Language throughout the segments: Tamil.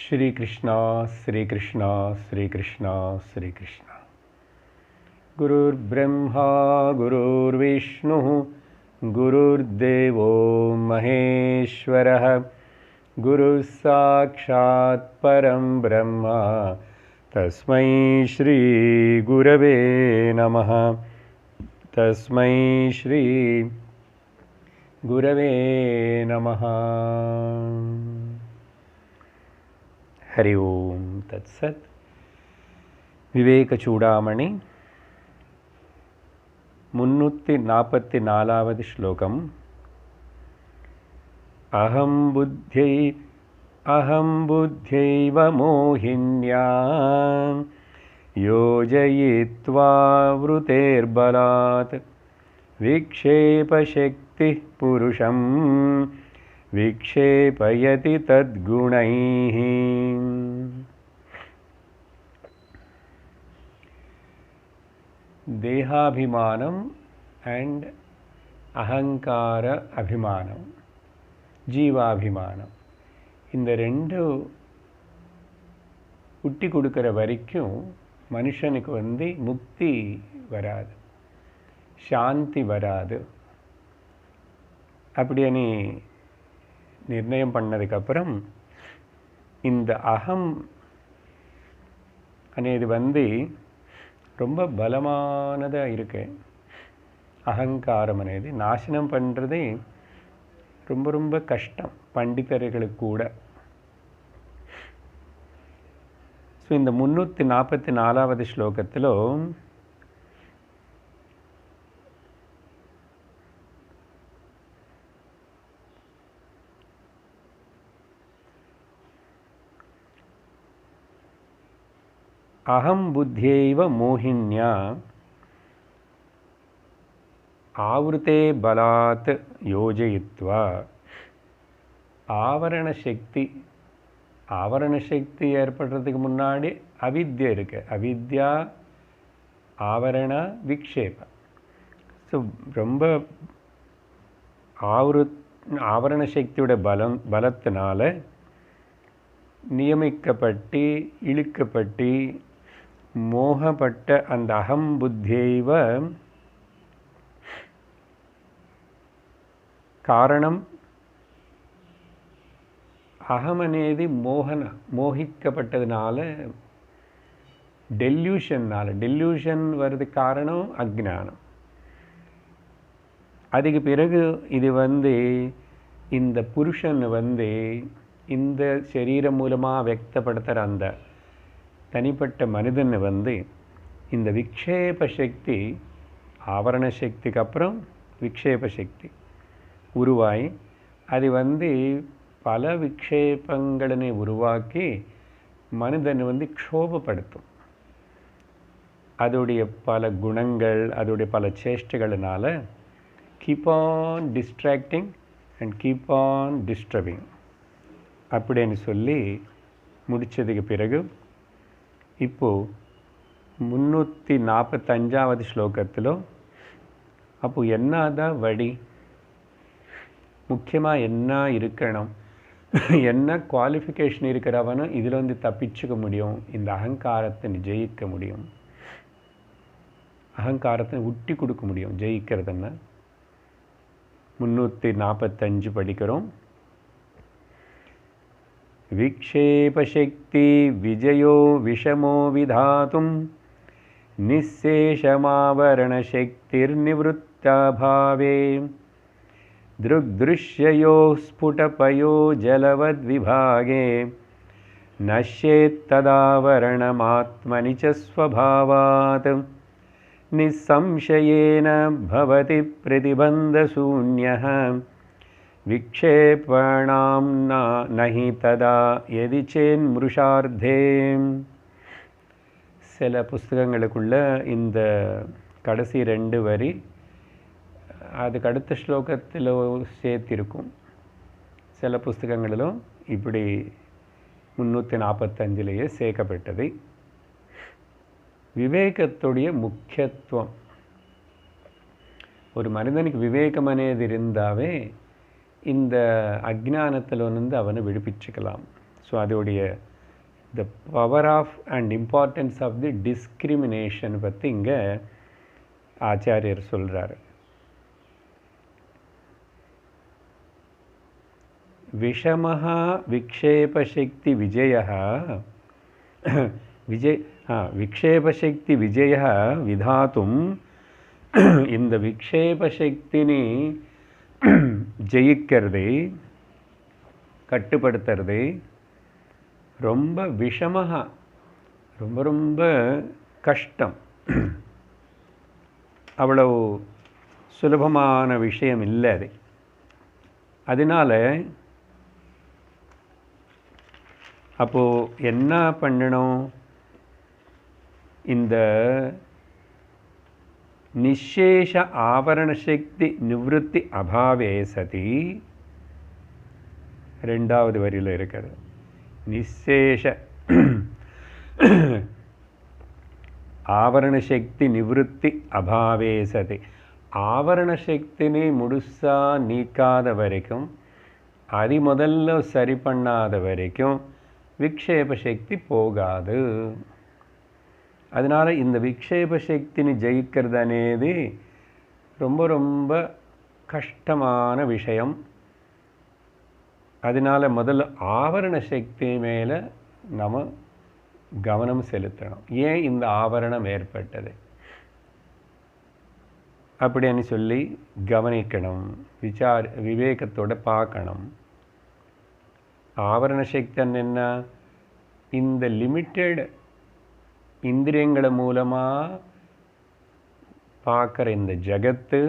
श्री कृष्णा श्री कृष्णा श्री कृष्णा श्री कृष्णा। गुरुर्ब्रह्मा गुरुर्विष्णुः गुरुर्देवो महेश्वरः गुरुः साक्षात् परं ब्रह्म तस्मै श्री गुरवे नमः। तस्मै श्री गुरवे नमः। हरि ओम तत्सत्। विवेक चूडामणि 344 श्लोकम्। अहं बुद्ध्यैव मोहिन्या योजयित्वा वृतेर्बलात् विक्षेपशक्तिः पुरुषं विक्षेपयति तद्गुणैः। देहाभिमानम एंड अहंकार अभिमानम जीवाभिमानम இந்த ரெண்டு உட்டி கொடுக்கிற வரைக்கும் மனுஷனுக்கு முக்தி வராது, சாந்தி வராது. அப்படியே நிர்ணயம் பண்ணதுக்கப்புறம் இந்த அகம் అనేది ரொம்ப பலமானதாக இருக்கு. அகங்காரம் అనేది நாசனம் பண்ணுறதே ரொம்ப ரொம்ப கஷ்டம் பண்டிதர்களுக்கு கூட. ஸோ இந்த 344வது ஸ்லோகத்தில் अहं बुद्ध्यैव मोहिन्या आवृते बलात् योजयित्वा आवरण शक्ति ஏற்படுறதுக்கு முன்னாடி அவித்யா இருக்கு. அவித்யா ஆவரண விக்ஷேப. ஸோ ரொம்ப ஆவரண சக்தியோட பலத்தினால நியமிக்கப்பட்டு இழுக்கப்பட்டு மோகப்பட்ட அந்த அகம் புத்தியைவ காரணம் அகம் అనేది மோகிக்கப்பட்டதுனால டெல்யூஷன் வருது காரணம் அஜ்ஞானம். அதுக்கு பிறகு இது இந்த புருஷன் இந்த சரீரம் மூலமாக व्यक्तப்படுத்துகிற அந்த தனிப்பட்ட மனிதன் இந்த விக்ஷேப சக்தி ஆவரண சக்திக்கு அப்புறம் விக்ஷேப சக்தி உருவாகி அது பல விக்ஷேபங்களை உருவாக்கி மனிதனை க்ஷோபப்படுத்தும். அதோடைய பல குணங்கள் அதோடைய பல சேஷ்டைகளினால keep on distracting and keep on disturbing அப்படின்னு சொல்லி முடித்ததுக்கு பிறகு இப்போது 345வது ஸ்லோகத்தில் அப்போது என்னதான் வழி, முக்கியமாக என்ன இருக்கணும், என்ன குவாலிஃபிகேஷன் இருக்கிறவனும் இதில் தப்பிச்சுக்க முடியும், இந்த அகங்காரத்தை ஜெயிக்க முடியும், அகங்காரத்தை உட்டி கொடுக்க முடியும். ஜெயிக்கிறதுன்னா 345 படிக்கிறோம். विक्षेपशक्ति विजयो विषमो विधातुं निःशेषमावरणशक्तिर्निवृत्ता भावे दृग्दृश्ययो स्फुटपयो जलवद्विभागे नश्येत्तदावरणमात्मनि च स्वभावात् निस्संशयेन भवति प्रतिबन्धशून्यः विक्षेपणां नहि तदा यदि चेन्मृषार्धे. சில புஸ்தகங்களுக்குள்ள இந்த கடைசி 2 வரி அதுக்கு அடுத்த ஸ்லோகத்தில் சேர்த்திருக்கும். சில புஸ்தகங்களிலும் இப்படி 345லேயே சேர்க்கப்பட்டது. விவேகத்துடைய முக்கியத்துவம். ஒரு மனிதனுக்கு விவேகம் అనేది இருந்தாவே இந்த அஜ்ஞானத்தில் அவனை விடுவிச்சுக்கலாம். ஸோ அதோடைய the power of and importance of the discrimination பற்றி இங்கே ஆச்சாரியர் சொல்கிறார். விஷமஹ விக்ஷேபசக்தி விஜயः விக்ஷேபசக்தி விஜயः விதாத்தும் இந்த விக்ஷேபசக்தினி ஜெயிக்கிறது, கட்டுப்படுத்துறது ரொம்ப விஷமஹ, ரொம்ப ரொம்ப கஷ்டம். அவ்வளவு சுலபமான விஷயம் இல்லை அது. அதனால் அப்போது என்ன பண்ணணும்? இந்த நிசேஷ ஆவரண சக்தி நிவೃತ್ತಿ அபாவே சதி, ரெண்டாவது வரியில் இருக்கிறது. நிசேஷ ஆவரண சக்தி நிவೃತ್ತಿ அபாவே சதி. ஆவரண சக்தினை முழுசாக நீக்காத வரைக்கும், அது முதல்ல சரி பண்ணாத வரைக்கும் விக்ஷேப சக்தி போகாது. அதனால் இந்த விக்ஷேப சக்திని ஜெயிக்கிறது అనేది ரொம்ப ரொம்ப கஷ்டமான விஷயம். அதனால் முதல்ல ஆவரண சக்தி மேலே நம்ம கவனம் செலுத்தணும். ஏன் இந்த ஆவரணம் ஏற்பட்டது அப்படின்னு சொல்லி கவனிக்கணும், விவேகத்தோட பார்க்கணும். ஆவரண சக்தி என்ன? இந்த லிமிட்டெட் இந்திரியங்கள மூலமாக பார்க்குற இந்த ஜகத்து,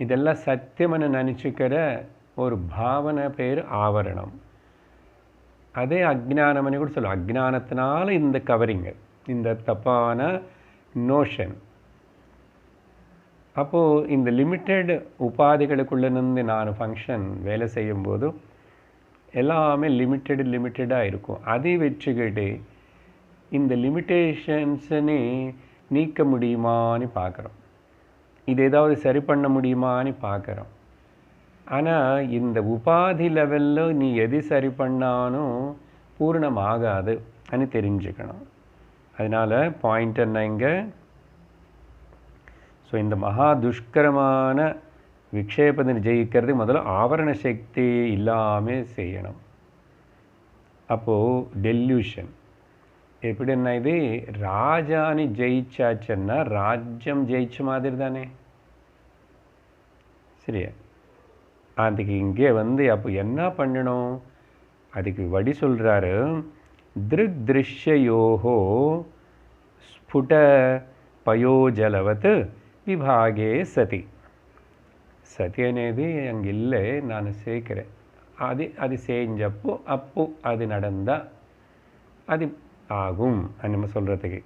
இதெல்லாம் சத்தியம்னு நினச்சிக்கிற ஒரு பாவனை பேர் ஆவரணம். அதே அஜ்ஞானம்னு கூட சொல்லுவோம். அஜ்ஞானத்தினால இந்த கவரிங்கு, இந்த தப்பான நோஷன். அப்போது இந்த லிமிட்டெட் உபாதிகளுக்குள்ளே நின்று நான் ஃபங்க்ஷன் வேலை செய்யும்போது எல்லாமே லிமிட்டடாக இருக்கும். அதை வச்சுக்கிட்டு இந்த லிமிட்டேஷன்ஸனை நீக்க முடியுமான்னு பார்க்குறோம், இது ஏதாவது சரி பண்ண முடியுமான்னு பார்க்குறோம். ஆனால் இந்த உபாதி லெவலில் நீ எது சரி பண்ணாலும் பூர்ணமாகாது అని தெரிஞ்சுக்கணும். அதனால் பாயிண்ட் என்ன இங்கே? ஸோ இந்த மகா துஷ்கரமான விக்ஷேபத்தை ஜெயிக்கிறது முதல்ல ஆவரண சக்தி இல்லாமல் செய்யணும். அப்போது டெல்யூஷன் எப்படின்னா, இது ராஜானி ஜெயிச்சாச்சுன்னா ராஜ்யம் ஜெயிச்ச மாதிரி தானே, சரியா? அதுக்கு இங்கே அப்போ என்ன பண்ணணும்? அதுக்கு வழி சொல்கிறாரு. திருக் திருஷ்யோஹோ ஸ்புட பயோஜலவத் விபாகே சதி. சதி అనేది அங்கே இல்லை, நான் சேர்க்கிறேன். அது செஞ்சப்போ அப்போ அது நடந்தால் அது ஆகும் நம்ம சொல்கிறதுக்கு.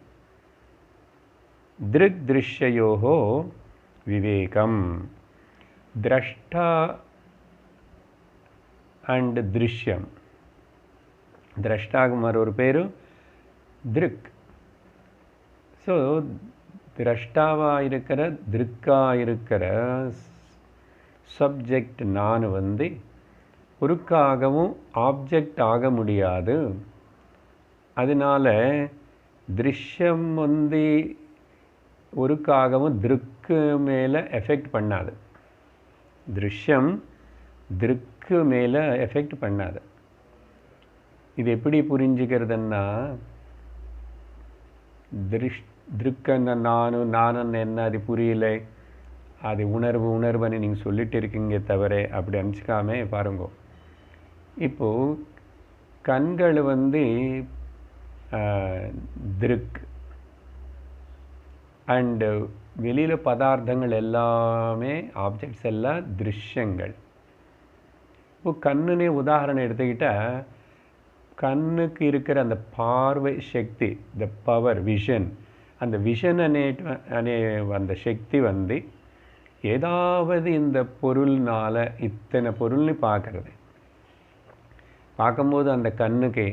திருக் திருஷ்யோஹோ விவேகம். திரஷ்டா அண்ட் திருஷ்யம். திரஷ்டாக்கு மற்றொரு பேர் திருக். ஸோ திரஷ்டாவாக இருக்கிற திருக்காக இருக்கிற சப்ஜெக்ட் நான் ஒருக்காகவும் ஆப்ஜெக்ட் ஆக முடியாது. அதனால் திருஷ்யம் ஒருக்காகவும் திருக்கு மேலே எஃபெக்ட் பண்ணாது. திருஷ்யம் திருக்கு மேலே எஃபெக்ட் பண்ணாது. இது எப்படி புரிஞ்சுக்கிறதுன்னா, திருக்கன்னு நானும் என்ன அது புரியல, அது உணர்வுன்னு நீங்கள் சொல்லிட்டு இருக்கீங்க தவிர அப்படி அனுப்பிச்சிக்காம பாருங்க. இப்போது கண்கள் திருக் அண்டு வெளியில் பதார்த்தங்கள் எல்லாமே ஆப்ஜெக்ட்ஸ் எல்லாம் திருஷ்யங்கள். இப்போ கண்ணுனே உதாரணம் எடுத்துக்கிட்டால், கண்ணுக்கு இருக்கிற அந்த பார்வை சக்தி, த பவர் விஷன், அந்த விஷன் அனே அந்த சக்தி ஏதாவது இந்த பொருள்னால் இத்தனை பொருள்னு பார்க்கறது. பார்க்கும்போது அந்த கண்ணுக்கு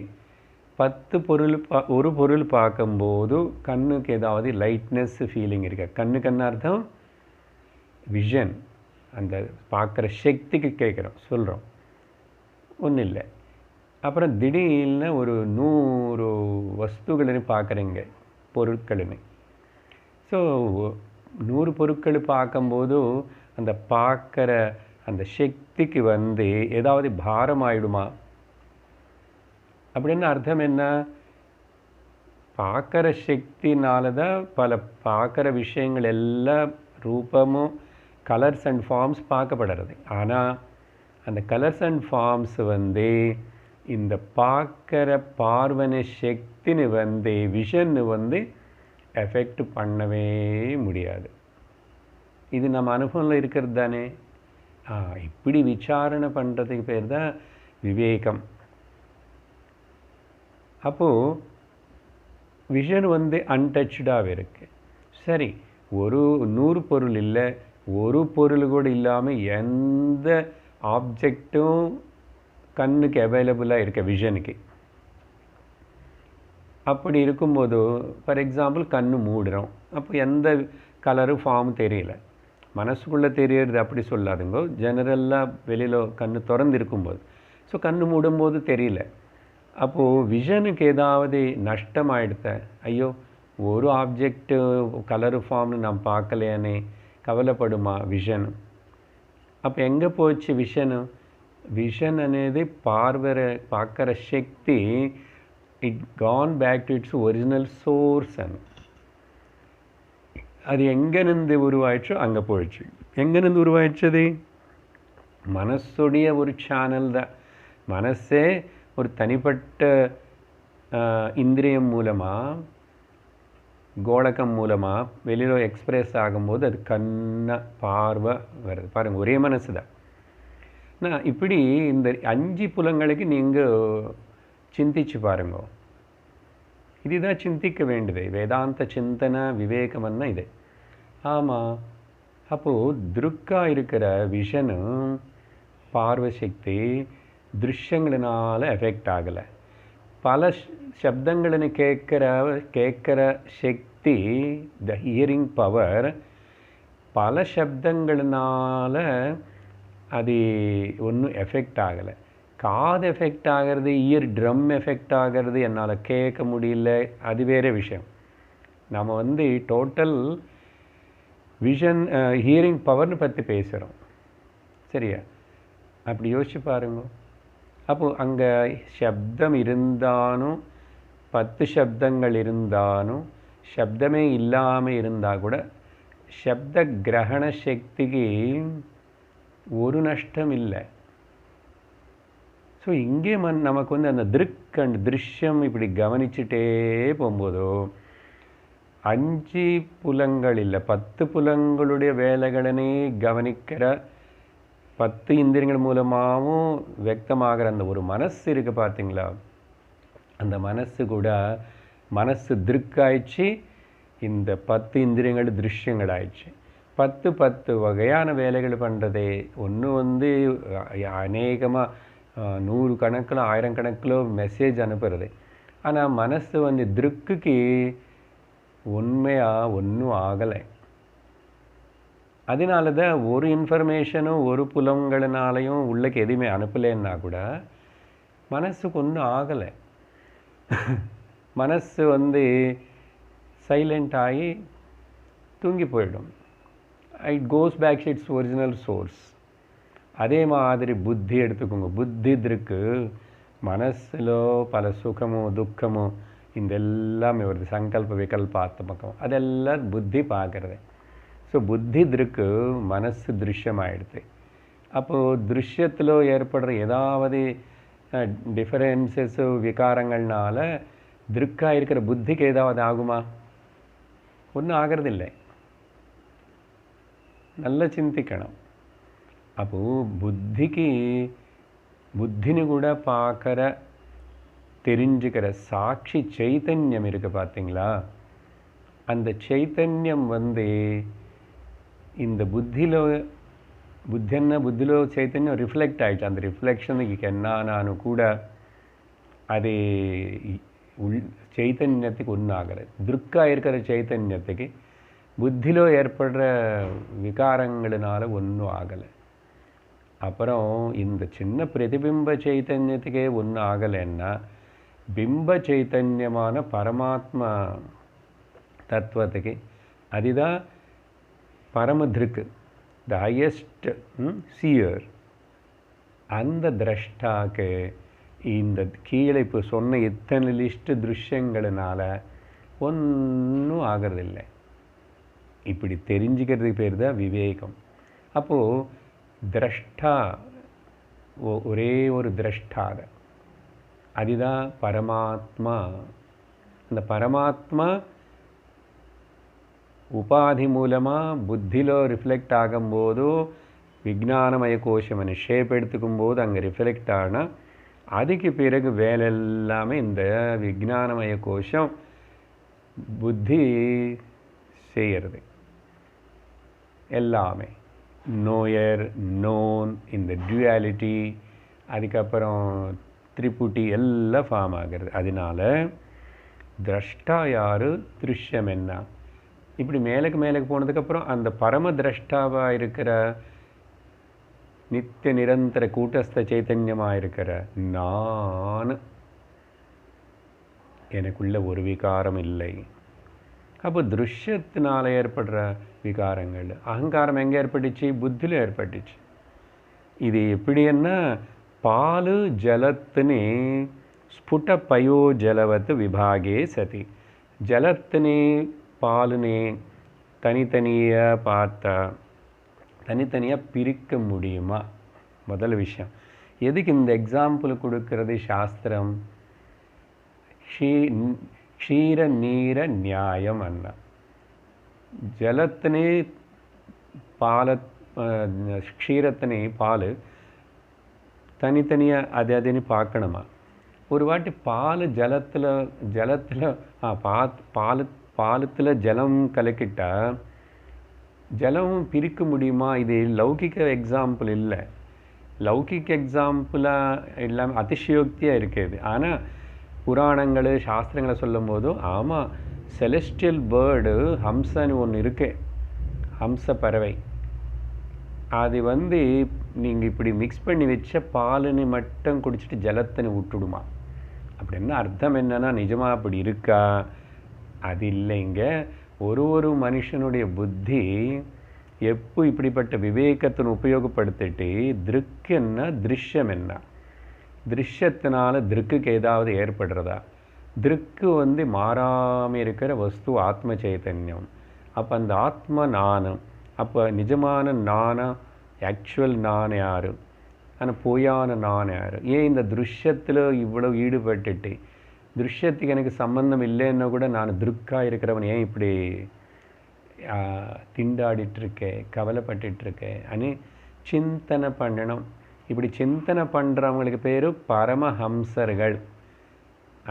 10 பொருள் ஒரு பொருள் பார்க்கும்போது கண்ணுக்கு ஏதாவது லைட்னஸ் ஃபீலிங் இருக்கு. கண்ணுக்கு அர்த்தம் விஷன், அந்த பார்க்குற சக்திக்கு கேட்குறோம் சொல்கிறோம், ஒன்றும் இல்லை. அப்புறம் திடீர்னு ஒரு 100 வஸ்துಗಳನ್ನು பார்க்குறீங்க, பொருட்களுன்னு. ஸோ 100 பொருட்கள் பார்க்கும்போது அந்த பார்க்குற அந்த சக்திக்கு வந்து ஏதாவது பாரம் ஆயிடுமா? அப்படின்னு அர்த்தம் என்ன? பார்க்குற சக்தினால தான் பல பார்க்குற விஷயங்கள் எல்லாம் ரூபமும் கலர்ஸ் அண்ட் ஃபார்ம்ஸ் பார்க்கப்படுறது. ஆனால் அந்த கலர்ஸ் அண்ட் ஃபார்ம்ஸ் வந்து இந்த பார்க்குற பார்வனை சக்தின்னு வந்து விஷன்னு வந்து எஃபெக்ட் பண்ணவே முடியாது. இது நம்ம அனுபவத்தில் இருக்கிறது தானே. இப்படி விசாரணை பண்ணுறதுக்கு பேர் தான் விவேகம். அப்போது விஷன் வந்து அன்டச்சாகவே இருக்குது. சரி, ஒரு 100 பொருள் இல்லை, ஒரு பொருள் கூட இல்லாமல் எந்த ஆப்ஜெக்டும் கண்ணுக்கு அவைலபிளாக இருக்க விஷனுக்கு. அப்படி இருக்கும்போது ஃபார் எக்ஸாம்பிள் கண்ணு மூடுறோம், அப்போ எந்த கலரும் ஃபார்ம் தெரியல. மனசுக்குள்ளே தெரியறது அப்படி சொல்லாதுங்கோ, ஜெனரலாக வெளியில் கண்ணு திறந்து இருக்கும்போது. ஸோ கண்ணு மூடும்போது தெரியல. அப்போது விஷனுக்கு ஏதாவது நஷ்டமாயிடுத்த, ஐயோ ஒரு ஆப்ஜெக்ட் கலரு ஃபார்ம்னு நான் பார்க்கலையானே கவலைப்படுமா விஷன்? அப்போ எங்கே போச்சு விஷனு? விஷன் అనేది பார்க்குற சக்தி it can back to its original source. அது எங்கேருந்து உருவாயிடுச்சோ அங்கே போயிடுச்சு. எங்கேருந்து உருவாயிடுச்சது? மனசுடைய ஒரு சேனல் தான். மனசே ஒரு தனிப்பட்ட இந்திரியம் மூலமாக, கோலகம் மூலமாக வெளியில் எக்ஸ்பிரஸ் ஆகும்போது அது கண்ண பார்வை வருது. பாருங்கள், ஒரே மனசு தான். நான் இப்படி இந்த 5 புலங்களுக்கு நீங்கள் சிந்திச்சு பாருங்க. இதுதான் சிந்திக்க வேண்டியது. வேதாந்த சிந்தனை விவேகம்னா இது. ஆமாம், அப்போது திருக்காக இருக்கிற விஷனு பார்வை சக்தி திருஷ்யங்களினால எஃபெக்ட் ஆகலை. பல சப்தங்களை கேட்குற சக்தி, த ஹியரிங் பவர், பல சப்தங்களினால அது ஒன்றும் எஃபெக்ட் ஆகலை. காது எஃபெக்ட் ஆகிறது, இயர் ட்ரம் எஃபெக்ட் ஆகிறது, என்னால் கேட்க முடியல, அது வேறு விஷயம். நம்ம வந்து டோட்டல் விஷன் ஹியரிங் பவர்னு பற்றி பேசுகிறோம், சரியா? அப்படி யோசிச்சு பாருங்க. அப்போது அங்கே சப்தம் இருந்தாலும் 10 சப்தங்கள் இருந்தாலும் சப்தமே இல்லாமல் இருந்தால் கூட சப்த கிரகண சக்திக்கு ஒரு நஷ்டம் இல்லை. ஸோ இங்கே நமக்கு வந்து அந்த திருக் அண்ட் திருஷ்யம் இப்படி கவனிச்சுட்டே போகும்போதோ 5 புலங்கள் இல்லை, 10 புலங்களுடைய வேலைகளனே கவனிக்கிற 10 இந்திரியங்கள் மூலமாகவும் व्यक्तமாகிற அந்த ஒரு மனசு இருக்குது பார்த்தீங்களா? அந்த மனசு கூட மனசு திருக்காயிடுச்சு, இந்த 10 இந்திரியங்கள் திருஷ்யங்கள் ஆயிடுச்சு. 10 வகையான வேலைகள் பண்ணுறதே. ஒன்று வந்து அநேகமாக 100 கணக்கில் 1000 கணக்கில் மெசேஜ் அனுப்புறது. ஆனால் மனசு வந்து திருக்குக்கு உண்மையாக ஒன்றும் ஆகலை. அதனால தான் ஒரு இன்ஃபர்மேஷனும் ஒரு புலங்களினாலையும் உள்ளக்கு எதுவுமே அனுப்பலைன்னா கூட மனசுக்கு ஒன்றும் ஆகலை. மனசு வந்து சைலண்ட் ஆகி தூங்கி போயிடும். It goes back to its original source. அதே மாதிரி புத்தி எடுத்துக்கோங்க. புத்தி இருக்கு, மனசில் பல சுகமும் துக்கமும் இந்த எல்லாமே வருது, சங்கல்ப விகல்பாத்மகம், அதெல்லாம் புத்தி பார்க்குறது. ஸோ புத்தி இருக்கு, மனசு திருஷ்யமாயிடுது. அப்போது திருஷ்யத்தில் ஏற்படுற ஏதாவது டிஃபரன்சஸ் விகாரங்கள்னால திருக்காக இருக்கிற புத்திக்கு ஏதாவது ஆகுமா? ஒன்றும் ஆகிறதில்லை. நல்லா சிந்திக்கணும். அப்போது புத்தினு கூட பார்க்குற தெரிஞ்சுக்கிற சாட்சி சைத்தன்யம் இருக்குது பார்த்தீங்களா? அந்த சைத்தன்யம் வந்து இந்த புத்தியில் చైతన్యం రిఫ్లెక్ట్ ஆகிடுச்சு. அந்த ரிஃப்ளெக்ஷனுக்கு என்னானு கூட அது చైతన్யத்துக்கு ஒன்றும் ஆகலை. திருக்காக இருக்கிற சைத்தன்யத்துக்கு புத்தியில் ஏற்படுற விகாரங்களினால ஒன்றும் ஆகலை. அப்புறம் இந்த சின்ன பிரதிபிம்ப சைத்தன்யத்துக்கே ஒன்றும் ஆகலைன்னா பிம்ப சைத்தன்யமான பரமாத்மா தத்துவத்துக்கு அதுதான் பரமதிருக்கு, த ஹையஸ்ட் சீயர். அந்த திரஷ்டாக்கு இந்த கீழே இப்போ சொன்ன இத்தனை லிஸ்ட் திருஷ்யங்களினால ஒன்றும் ஆகிறதில்லை. இப்படி தெரிஞ்சுக்கிறதுக்கு பேர் தான் விவேகம். அப்போது திரஷ்டா ஒரே ஒரு திரஷ்டாத, அதுதான் பரமாத்மா. அந்த பரமாத்மா உபாதி மூலமாக புத்தியில் ரிஃப்ளெக்ட் ஆகும்போது விஞ்ஞானமய கோஷம் ஷேப் எடுத்துக்கும் போது அங்கே ரிஃப்ளெக்ட் ஆனால் அதுக்கு பிறகு வேலை எல்லாமே இந்த விஞ்ஞானமய கோஷம் புத்தி செய்கிறது எல்லாமே. நோயர் நோன் இந்த டியூயாலிட்டி, அதுக்கப்புறம் திரிபுட்டி எல்லாம் ஃபார்ம் ஆகிறது. அதனால திரஷ்டா யார், திருஷ்யம் என்ன, இப்படி மேலுக்கு போனதுக்கப்புறம் அந்த பரம திரஷ்டாவாக இருக்கிற நித்திய நிரந்தர கூட்டஸ்த சைத்தன்யமாக இருக்கிற நான், எனக்குள்ள ஒரு விகாரம் இல்லை. அப்போ திருஷ்யத்தினால் ஏற்படுற விகாரங்கள், அகங்காரம் எங்கே ஏற்பட்டுச்சு, புத்தியில் ஏற்பட்டுச்சு. இது எப்படின்னா பால் ஜலத்தினே ஸ்புட பயோ ஜலவத் விபாகே சதி. ஜலத்தினே பாலுனே தனித்தனியாக பார்த்தா தனித்தனியாக பிரிக்க முடியுமா? முதல் விஷயம். எதுக்கு இந்த எக்ஸாம்பிள் கொடுக்கறது சாஸ்திரம்? க்ஷீர நீர நியாயம் அண்ணா. ஜலத்தினே பால க்ஷீரத்தினே பால் தனித்தனியாக அதுன்னு பார்க்கணுமா? ஒரு வாட்டி பால் ஜலத்தில் பாலத்தில் ஜலம் கலக்கிட்டா ஜலம் பிரிக்க முடியுமா? இது லௌகிக எக்ஸாம்பிள் இல்லை. லௌகிக எக்ஸாம்பிளாக இல்லாமல் அதிசயோக்தியாக இருக்குது. ஆனால் புராணங்கள் சாஸ்திரங்களை சொல்லும் போதும் ஆமாம், செலஸ்டியல் பேர்டு ஹம்சன்னு ஒன்று இருக்கு, ஹம்ச பறவை. அது நீங்கள் இப்படி மிக்ஸ் பண்ணி வச்ச பாலுன்னு மட்டும் குடிச்சிட்டு ஜலத்தின்னு விட்டுடுமா? அப்படின்னா அர்த்தம் என்னன்னா நிஜமாக அப்படி இருக்கா? அது இல்லைங்க. ஒரு மனுஷனுடைய புத்தி எப்போ இப்படிப்பட்ட விவேகத்தின் உபயோகப்படுத்திட்டு திருக் என்ன திருஷ்யம் என்ன, திருஷ்யத்தினால திருக்குக்கு ஏதாவது ஏற்படுறதா? திருக்கு மாறாமல் இருக்கிற வஸ்து ஆத்ம சைத்தன்யம். அப்போ அந்த ஆத்ம நானும், அப்போ நிஜமான நானா, ஆக்சுவல் நான் யார், ஆனால் பொய்யான நான் யார்? ஏன் இந்த திருஷ்யத்தில் இவ்வளோ ஈடுபட்டுட்டு திருஷ்யத்துக்கு எனக்கு சம்பந்தம் இல்லைன்னா கூட நான் திருக்காக இருக்கிறவன் ஏன் இப்படி திண்டாடிட்டுருக்கேன், கவலைப்பட்டுருக்கேன் அனு சிந்தனை பண்ணணும். இப்படி சிந்தனை பண்ணுறவங்களுக்கு பேர் பரமஹம்சர்கள்.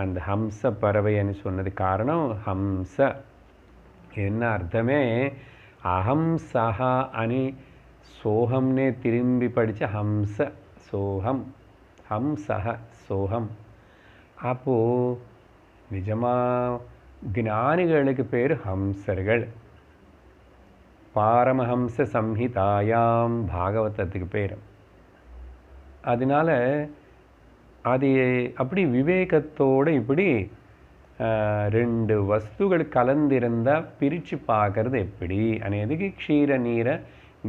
அந்த ஹம்ச பறவைன்னு சொன்னது காரணம் ஹம்ச என்ன அர்த்தமே அகம் சஹா அனி சோகம்னே திரும்பி படித்த ஹம்ச சோகம், ஹம்சஹ சோகம். அப்போது நிஜமாக ஞானிகளுக்கு பேர் ஹம்சர்கள். பாரமஹம்ச சம்ஹிதாயாம் பாகவதத்துக்கு பேர். அதனால் அது அப்படி விவேகத்தோடு இப்படி ரெண்டு வஸ்துகள் கலந்திருந்தால் பிரித்து பார்க்கறது எப்படி அனைதுக்கு க்ஷீர நீர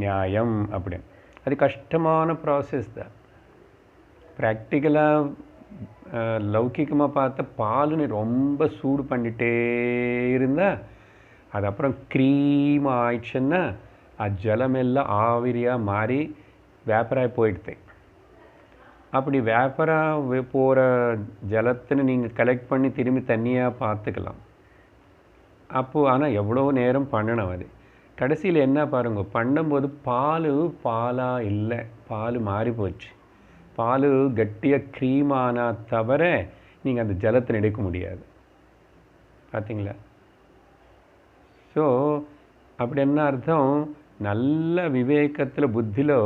நியாயம் அப்படி. அது கஷ்டமான ப்ராசஸ் தான். ப்ராக்டிக்கலாக லௌகிகமாக பார்த்தா பாலுன்னு ரொம்ப சூடு பண்ணிகிட்டே இருந்தால் அது அப்புறம் க்ரீம் ஆயிடுச்சுன்னா அது ஜலமெல்லாம் ஆவிரியாக மாறி வேப்பராக போயிடுது. அப்படி வேப்பராக போகிற ஜலத்தின்னு நீங்கள் கலெக்ட் பண்ணி திரும்பி தண்ணியாக பார்த்துக்கலாம். அப்போது ஆனால் எவ்வளோ நேரம் பண்ணணும். அது கடைசியில் என்ன பாருங்க, பண்ணும்போது பாலாக இல்லை, பால் மாறி போச்சு. பால் கட்டியாக க்ரீமானா தவிர நீங்கள் அந்த ஜலத்தை எடுக்க முடியாது. பார்த்தீங்களா? ஸோ அப்படி என்ன அர்த்தம், நல்ல விவேகத்தில் புத்தியில்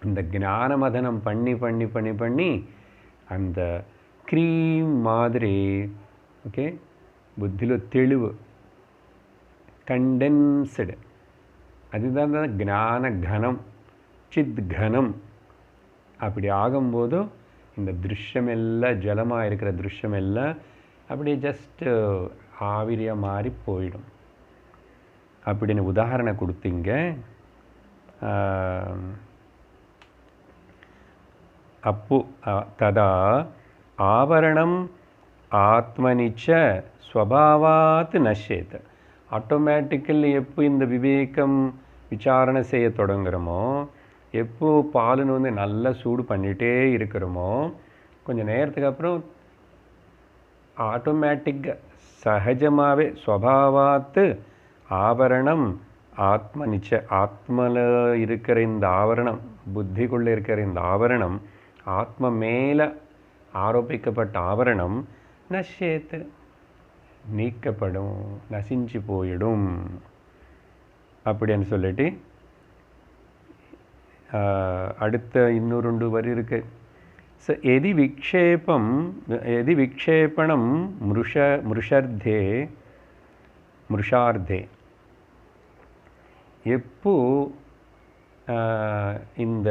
இந்த ஞான மதனம் பண்ணி பண்ணி பண்ணி பண்ணி அந்த க்ரீம் மாதிரி ஓகே புத்தியில் தெளிவு கண்டென்ஸ்டு, அதுதான் ஞான கனம். கிஞ்சித் கனம் அப்படி ஆகும்போது இந்த திருஷ்யமெல்லாம் ஜலமாக இருக்கிற திருஷ்யமெல்லாம் அப்படியே ஜஸ்ட் ஆவிரியாக மாறி போயிடும் அப்படின்னு உதாரணம் கொடுத்தீங்க. அப்போ ததா ஆவரணம் ஆத்மனிச்ச ஸ்வபாவாத் நஷ்யேத். ஆட்டோமேட்டிக்கலி எப்போ இந்த விவேகம் விசாரணை செய்ய தொடங்குறோமோ, எப்போ பாலுன்னு வந்து நல்லா சூடு பண்ணிகிட்டே இருக்கிறோமோ, கொஞ்சம் நேரத்துக்கு அப்புறம் ஆட்டோமேட்டிக்காக சகஜமாகவே ஸ்வபாவாத்து ஆவரணம் ஆத்மனிச்ச ஆத்மல இருக்கிற இந்த ஆவரணம், புத்திக்குள்ளே இருக்கிற இந்த ஆவரணம், ஆத்ம மேலே ஆரோபிக்கப்பட்ட ஆவரணம் நஷ்யேத்து நீக்கப்படும், நசிஞ்சு போயிடும் அப்படின்னு சொல்லிட்டு அடுத்த இன்னொரு 2 வரி இருக்கு. எதி விக்ஷேபணம் மிருஷார்த்தே எப்போ இந்த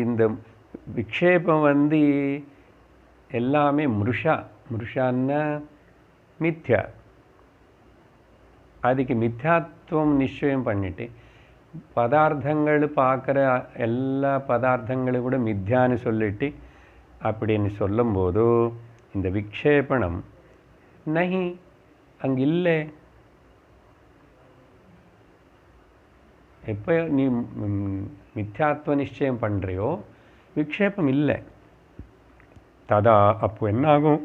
இந்த விக்ஷேபம் வந்து எல்லாமே மிருஷான்னா மித்யா, அதுக்கு மித்யாத்வம் நிச்சயம் பண்ணிட்டு பதார்த்தங்கள் பார்க்குற எல்லா பதார்த்தங்களும் கூட மித்யான்னு சொல்லிட்டு அப்படின்னு சொல்லும்போது இந்த விக்ஷேபணம் நஹி அங்கே இல்லை. எப்போ நீ மித்யாத்வ நிச்சயம் பண்ணுறியோ விக்ஷேபம் இல்லை. ததா அப்போ என்னாகும்?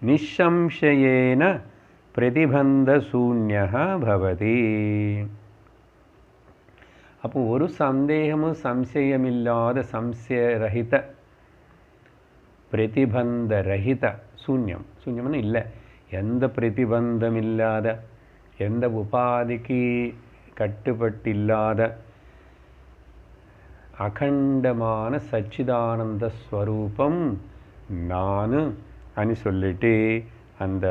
நிசம்சயேன பிரதிபந்த சூன்யः பவதி. அப்போ ஒரு சந்தேகமும் சம்சயமில்லாத சம்சயரஹித பிரதிபந்த ரஹித சூன்யம். சூன்யம்னு இல்லை, எந்த பிரதிபந்தம் இல்லாத, எந்த உபாதிக்கு கட்டுப்பட்டில்லாத அகண்டமான சச்சிதானந்த ஸ்வரூபம் நான் అని சொல்லிட்டு அந்த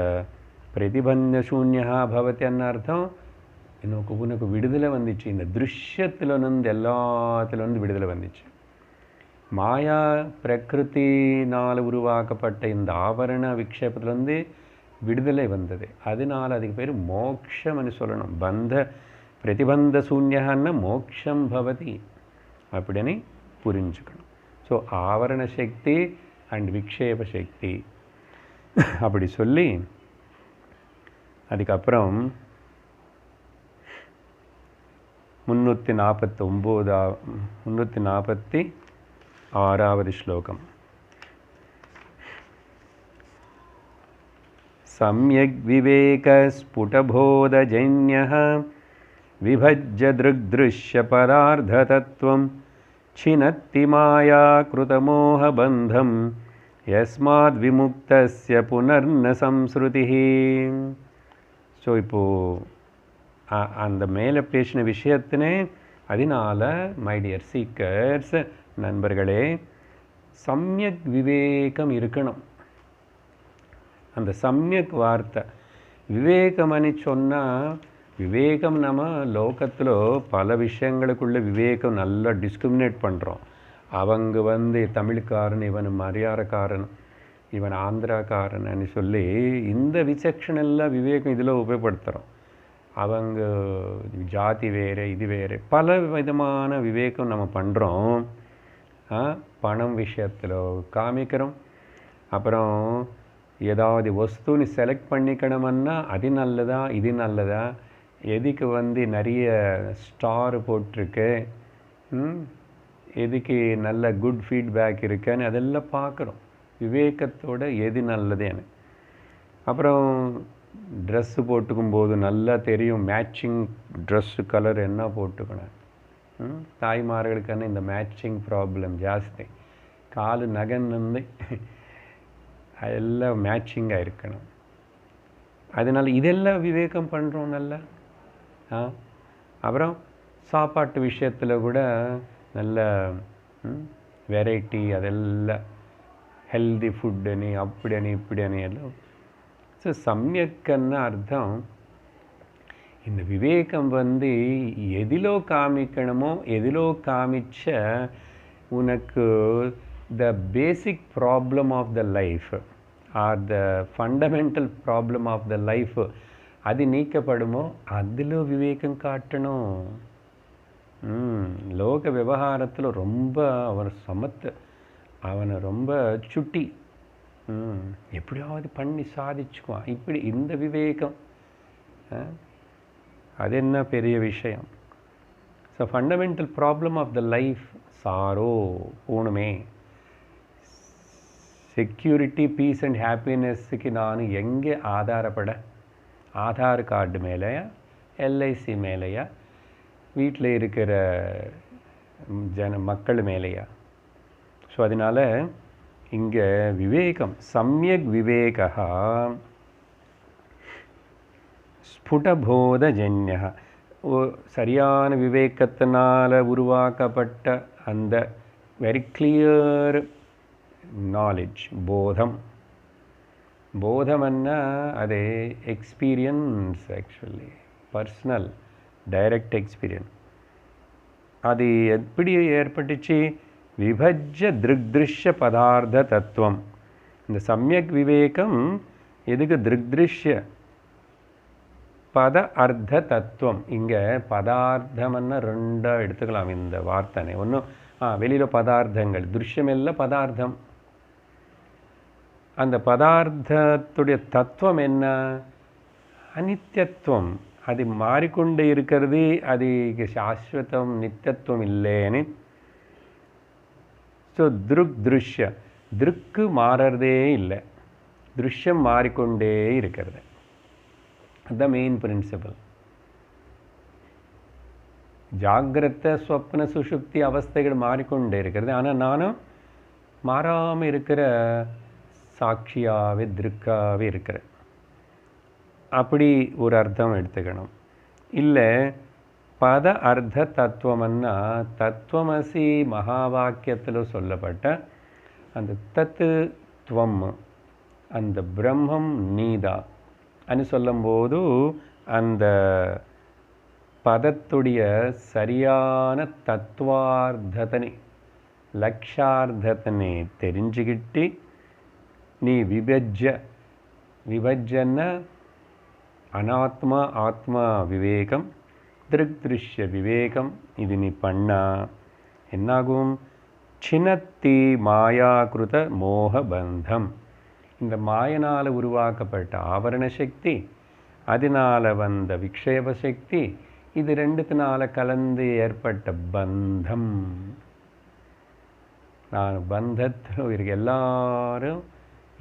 பிரதிபந்த சூன்யா பவதி அன்ன அர்த்தம் உனக்கு விடுதலை வந்துச்சு. இந்த திருஷ்யத்திலிருந்து எல்லாத்திலிருந்து விடுதலை வந்துச்சு. மாயா பிரகிருத்தினால் உருவாக்கப்பட்ட இந்த ஆவரண விக்ஷேபத்திலிருந்து விடுதலை வந்தது. அதனால் அதுக்கு பேர் மோக்ஷம்னு சொல்லணும். பிரதிபந்த சூன்யன்னா மோக்ஷம் பவதி அப்படின்னு புரிஞ்சுக்கணும். ஸோ ஆவரண சக்தி அண்ட் விக்ஷேப சக்தி அப்படி சொல்லி அதுக்கப்புறம் 346வது ஸ்லோகம். சம்யக் விவேக ஸ்புடபோதஜன்யः விபஜ்ய திருக்திருஷ்ய பதார்த்ததத்வம் சினத்தி மாயா கிருதமோஹபந்தம் யஸ்மாத் விமுக்தஸ்ய புனர்ன சம்ஸ்ருதிஹி. ஸோ இப்போது அந்த மேலே பேசின விஷயத்தினே அதனால் மை டியர் சீக்கர்ஸ் நண்பர்களே, சம்யக் விவேகம் இருக்கணும். அந்த சம்யக் வார்த்தை விவேகம்னு சொன்னால், விவேகம் நம்ம லோகத்தில் பல விஷயங்களுக்குள்ள விவேகம் நல்லா டிஸ்கிரிமினேட் பண்ணுறோம். அவங்க வந்து தமிழ்காரன், இவன் மரியாதைக்காரன், இவன் ஆந்திராக்காரன்னு சொல்லி இந்த விசக்ஷனெல்லாம் விவேகம் இதில் உபயோகப்படுத்துகிறோம். அவங்க ஜாதி வேறு, இது வேறு, பல விதமான விவேகம் நம்ம பண்ணுறோம். பணம் விஷயத்தில் காமிக்கிறோம். அப்புறம் ஏதாவது வஸ்துன்னு செலக்ட் பண்ணிக்கணுமன்னா அது நல்லதா இது நல்லதா, எதுக்கு வந்து நிறைய ஸ்டார் போட்டிருக்கு, எதுக்கு நல்ல குட் ஃபீட்பேக் இருக்குன்னு அதெல்லாம் பார்க்குறோம் விவேகத்தோட எது நல்லதுன்னு. அப்புறம் ட்ரெஸ்ஸு போட்டுக்கும்போது நல்லா தெரியும் மேட்சிங் ட்ரெஸ்ஸு கலர் என்ன போட்டுக்கணும். தாய்மார்களுக்கான இந்த மேட்சிங் ப்ராப்ளம் ஜாஸ்தி. காலு நகன்னு அதெல்லாம் மேட்சிங்காக இருக்கணும். அதனால் இதெல்லாம் விவேகம் பண்ணுறோம் நல்லா. அப்புறம் சாப்பாட்டு விஷயத்தில் கூட நல்ல வெரைட்டி, அதெல்லாம் ஹெல்தி ஃபுட்டுன்னு அப்படி இப்படி எல்லாம். ஸோ சம்யக்குன்னு அர்த்தம் இந்த விவேகம் வந்து எதிலோ காமிக்கணுமோ எதிலோ காமிச்ச உனக்கு the basic problem of the life or the fundamental problem of the life அது நீக்கப்படுமோ அதில் விவேகம் காட்டணும். லோக விவகாரத்தில் ரொம்ப அவன் சமத்து, அவனை ரொம்ப சுட்டி, எப்படியாவது பண்ணி சாதிச்சுக்குவான். இப்படி இந்த விவேகம் அது என்ன பெரிய விஷயம். So fundamental problem of the life sorrow போகணுமே. செக்யூரிட்டி, பீஸ் அண்ட் ஹாப்பினஸ்ஸுக்கு நான் எங்கே ஆதாரப்பட? ஆதார் கார்டு மேலேயா, எல்ஐசி மேலேயா, வீட்டில் இருக்கிற மக்கள் மேலேயா? ஸோ அதனால் இங்கே விவேகம், சம்யக் விவேகா ஸ்புடபோதஜன்ய, சரியான விவேகத்தினால் உருவாக்கப்பட்ட அந்த வெரி கிளியர் நாலேஜ், போதம். போதம்னா அது experience, actually personal direct experience. அது எப்படி ஏற்பட்டுச்சு? விபஜ்ய திருக்திருஷ்ய பதார்த்த தத்துவம். இந்த சம்யக் விவேகம் எதுக்கு? திருக்திருஷ்ய பத அர்த்த தத்துவம். இங்கே பதார்த்தம்னா ரெண்டாக எடுத்துக்கலாம் இந்த வார்த்தனை. ஒன்றும் வெளியில் பதார்த்தங்கள், திருஷ்யமெல்லாம் பதார்த்தம். அந்த பதார்த்தத்துடைய தத்துவம் என்ன? அனித்தியத்துவம். அது மாறிக்கொண்டே இருக்கிறது, அது சாஸ்வதம், நித்தியத்துவம் இல்லைன்னு. ஸோ திருஷ்ய, திருக்கு மாறறதே இல்லை, திருஷ்யம் மாறிக்கொண்டே இருக்கிறது. அதுதான் மெயின் பிரின்சிபல். ஜாகிரத, ஸ்வப்ன, சுஷுப்தி அவஸ்தைகள் மாறிக்கொண்டே இருக்கிறது. ஆனால் நானும் மாறாமல் இருக்கிற சாட்சியாகவே திருக்காகவே இருக்கிறேன். அப்படி ஒரு அர்த்தம் எடுத்துக்கணும். இல்லை பத அர்த்த தத்துவம்னா தத்துவமசி மகா வாக்கியத்தில் சொல்லப்பட்ட அந்த தத்துவம், அந்த பிரம்மம் நீதா அனு சொல்லும்போது அந்த பதத்துடைய சரியான தத்துவார்த்தனை, லக்ஷார்த்தனை தெரிஞ்சுக்கிட்டு நீ விபஜ்ஜன அனாத்மா ஆத்மா விவேகம், திருஷ்ய விவேகம் இது நீ பண்ணா என்னாகும்? சினத்தி மாயாகிருத மோகபந்தம். இந்த மாயனால் உருவாக்கப்பட்ட ஆவரண சக்தி, அதனால் வந்த விக்ஷேப சக்தி, இது ரெண்டுத்தினால கலந்து ஏற்பட்ட பந்தம். நான் பந்தத்தில் இருக்க எல்லாரும்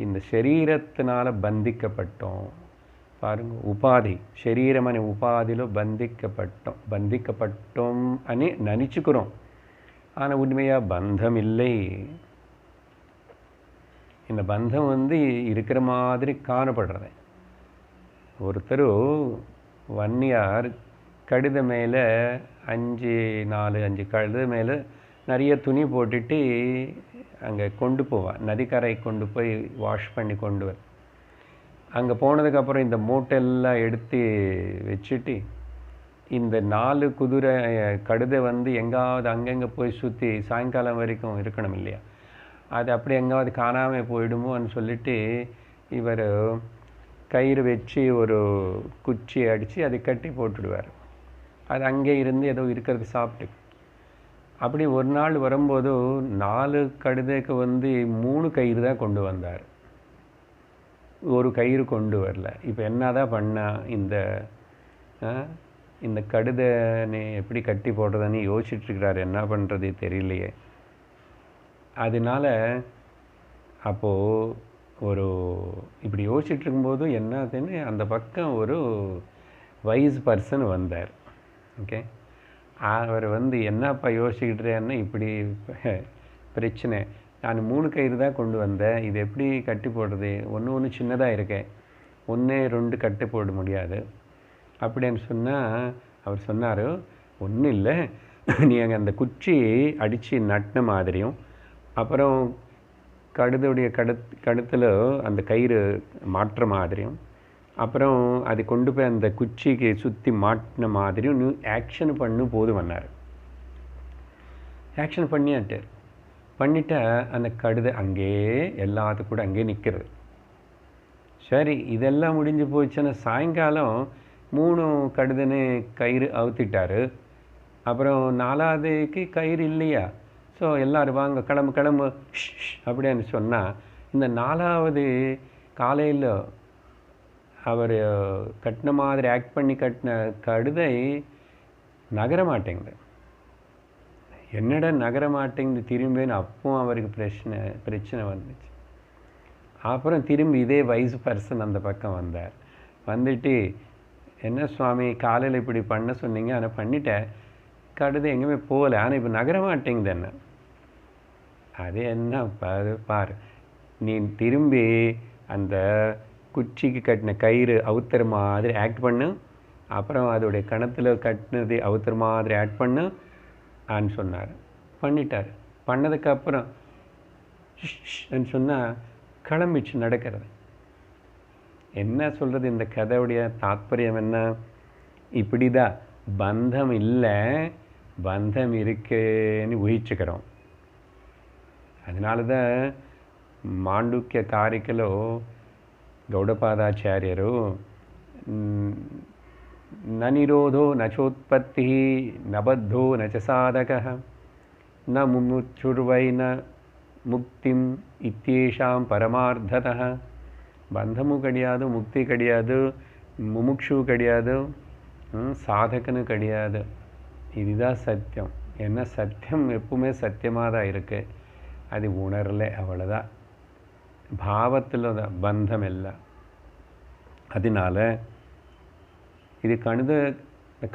இந்த சரீரத்தினால் பந்திக்கப்பட்டோம். பாருங்க, உபாதி, சரீரம் அనే உபாதிలో பந்திக்கப்பட்டோம் అని நினச்சிக்கிறோம். ஆனால் உண்மையாக பந்தம் இல்லை. இந்த பந்தம் வந்து இருக்கிற மாதிரி காணப்படுறது. ஒருத்தர் வன்னியார் கழுத மேலே 5 கழுத மேலே நிறைய துணி போட்டுட்டு அங்கே கொண்டு போவான். நதிக்கரை கொண்டு போய் வாஷ் பண்ணி கொண்டு வர. அங்கே போனதுக்கப்புறம் இந்த மூட்டையெல்லாம் எடுத்து வச்சுட்டு இந்த 4 குதிரை கழுதை வந்து எங்காவது அங்கங்கே போய் சுற்றி சாயங்காலம் வரைக்கும் இருக்கணும் இல்லையா? அது அப்படி எங்காவது காணாமல் போயிடுமோன்னு சொல்லிட்டு இவர் கயிறு வச்சு ஒரு குச்சி அடித்து அதை கட்டி போட்டுடுவார். அது அங்கே இருந்து ஏதோ இருக்கிறது சாப்பிட்டு. அப்படி ஒரு நாள் வரும்போது 4 கழுதைக்கு வந்து 3 கயிறு தான் கொண்டு வந்தார், ஒரு கயிறு கொண்டு வரல. இப்போ என்ன தான் பண்ண? இந்த கழுதைனை எப்படி கட்டி போடுறதுன்னு யோசிச்சுட்ருக்கிறார். என்ன பண்ணுறது தெரியலையே. அதனால் அப்போது ஒரு இப்படி யோசிச்சுட்ருக்கும்போது என்னதுன்னு அந்த பக்கம் ஒரு வைஸ் பர்சன் வந்தார். ஓகே, அவர் வந்து என்னப்பா யோசிச்சுக்கிட்டேன்னா, இப்படி பிரச்சனை, நான் 3 கயிறு தான் கொண்டு வந்தேன், இது எப்படி கட்டி போடுறது? ஒன்று சின்னதாக இருக்கேன், 1-2 கட்டி போட முடியாது அப்படின்னு சொன்னால் அவர் சொன்னார், ஒன்றும் இல்லை, நீங்கள் அந்த குச்சி அடித்து நட்டின மாதிரியும் அப்புறம் கழுதுடைய கழுத்தில் அந்த கயிறு மாற்ற மாதிரியும் அப்புறம் அது கொண்டு போய் அந்த குச்சிக்கு சுற்றி மாட்டின மாதிரி ஆக்ஷன் பண்ணு போதுமன்னார். ஆக்ஷன் பண்ணிட்டா அந்த கழுதை அங்கேயே எல்லாத்து கூட அங்கேயே நிற்கிறது. சரி, இதெல்லாம் முடிஞ்சு போச்சுன்னா சாயங்காலம் 3 கழுதைன்னு கயிறு அவுத்திட்டாரு. அப்புறம் 4வதுக்கு கயிறு இல்லையா? ஸோ எல்லோரும் வாங்க கிளம்பு அப்படின்னு சொன்னால், இந்த 4வது காலையில் அவர் கட்டின மாதிரி ஆக்ட் பண்ணி கட்டின கழுதை நகர மாட்டேங்குது. என்னடா நகர மாட்டேங்குது திரும்பின்னு அப்பவும் அவருக்கு பிரச்சனை வந்துச்சு. அப்புறம் திரும்பி இதே வைஸ் பர்சன் அந்த பக்கம் வந்தார். வந்துட்டு, என்ன சுவாமி காலையில் இப்படி பண்ண சொன்னீங்க, ஆனால் பண்ணிட்டேன், கழுதை எங்கேயுமே போகல, ஆனால் இப்போ நகர மாட்டேங்குது என்ன. அது என்ன பாரு, நீ திரும்பி அந்த குச்சிக்கு கட்டின கயிறு அவுத்துற மாதிரி ஆக்ட் பண்ணு, அப்புறம் அதோடைய கணத்தில் கட்டினது அவுத்துற மாதிரி ஆக்ட் பண்ணு ஆன்னு சொன்னார். பண்ணிட்டார். பண்ணதுக்கப்புறம் சொன்னால் கிளம்பிச்சு நடக்கிறது. என்ன சொல்கிறது, இந்த கதையுடைய தாத்பரியம் என்ன? இப்படி தான் பந்தம் இல்லை, பந்தம் இருக்குன்னு ஊகிச்சுக்கிறோம். அதனால தான் மாண்டூக்கிய காரிக்கலோ கௌடபாதாச்சாரியரு ந நிரோதோ நச்சோத்பத்தி நபத்தோ நச்ச சாதக ந முமுட்சுர்வை ந முக்திம் இத்தியேஷாம் பரமார்த்ததः. பந்தமும் கிடையாது, முக்தி கிடையாது, முமுட்சு கிடையாது, சாதகனு கிடையாது. இதுதான் சத்தியம். என்ன சத்தியம் எப்பவுமே சத்தியமாக தான் இருக்குது, அது உணரலை, அவ்வளோதான். பாவத்தில் தான் பந்தம் இல்லை. அதனால் இது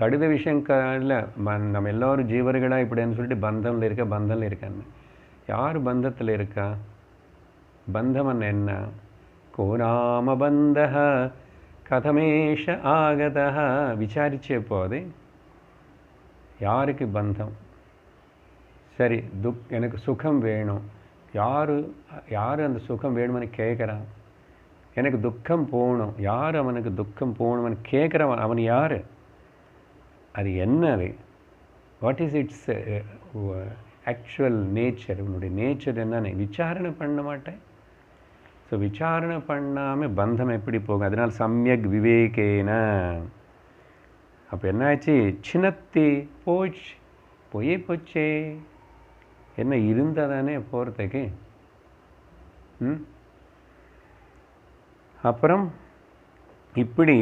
கடுத விஷயம் இல்லை. நம்ம எல்லோரும் ஜீவர்களாக இப்படின்னு சொல்லிட்டு பந்தம்ல இருக்கான்னு. யார் பந்தத்தில் இருக்கா? பந்தமன் என்ன? கோநாம பந்த கதமேஷ ஆகத விசாரிச்சே போது யாருக்கு பந்தம்? சரி, எனக்கு சுகம் வேணும். யார் அந்த சுகம் வேணும்னு கேட்குறான்? எனக்கு துக்கம் போகணும். யார் அவனுக்கு துக்கம் போகணும்னு கேட்குறவன்? அவன் யார்? அது என்னது? What is it's actual nature? உன்னுடைய நேச்சர் என்னன்னு விசாரணை பண்ண மாட்டேன். ஸோ விசாரணை பண்ணாமல் பந்தம் எப்படி போகும்? அதனால் சம்யக் விவேகேன. அப்போ என்னாச்சு? சின்னத்தி போச்சே. என்ன இருந்தால் தானே போகிறதுக்கு. அப்புறம் இப்படி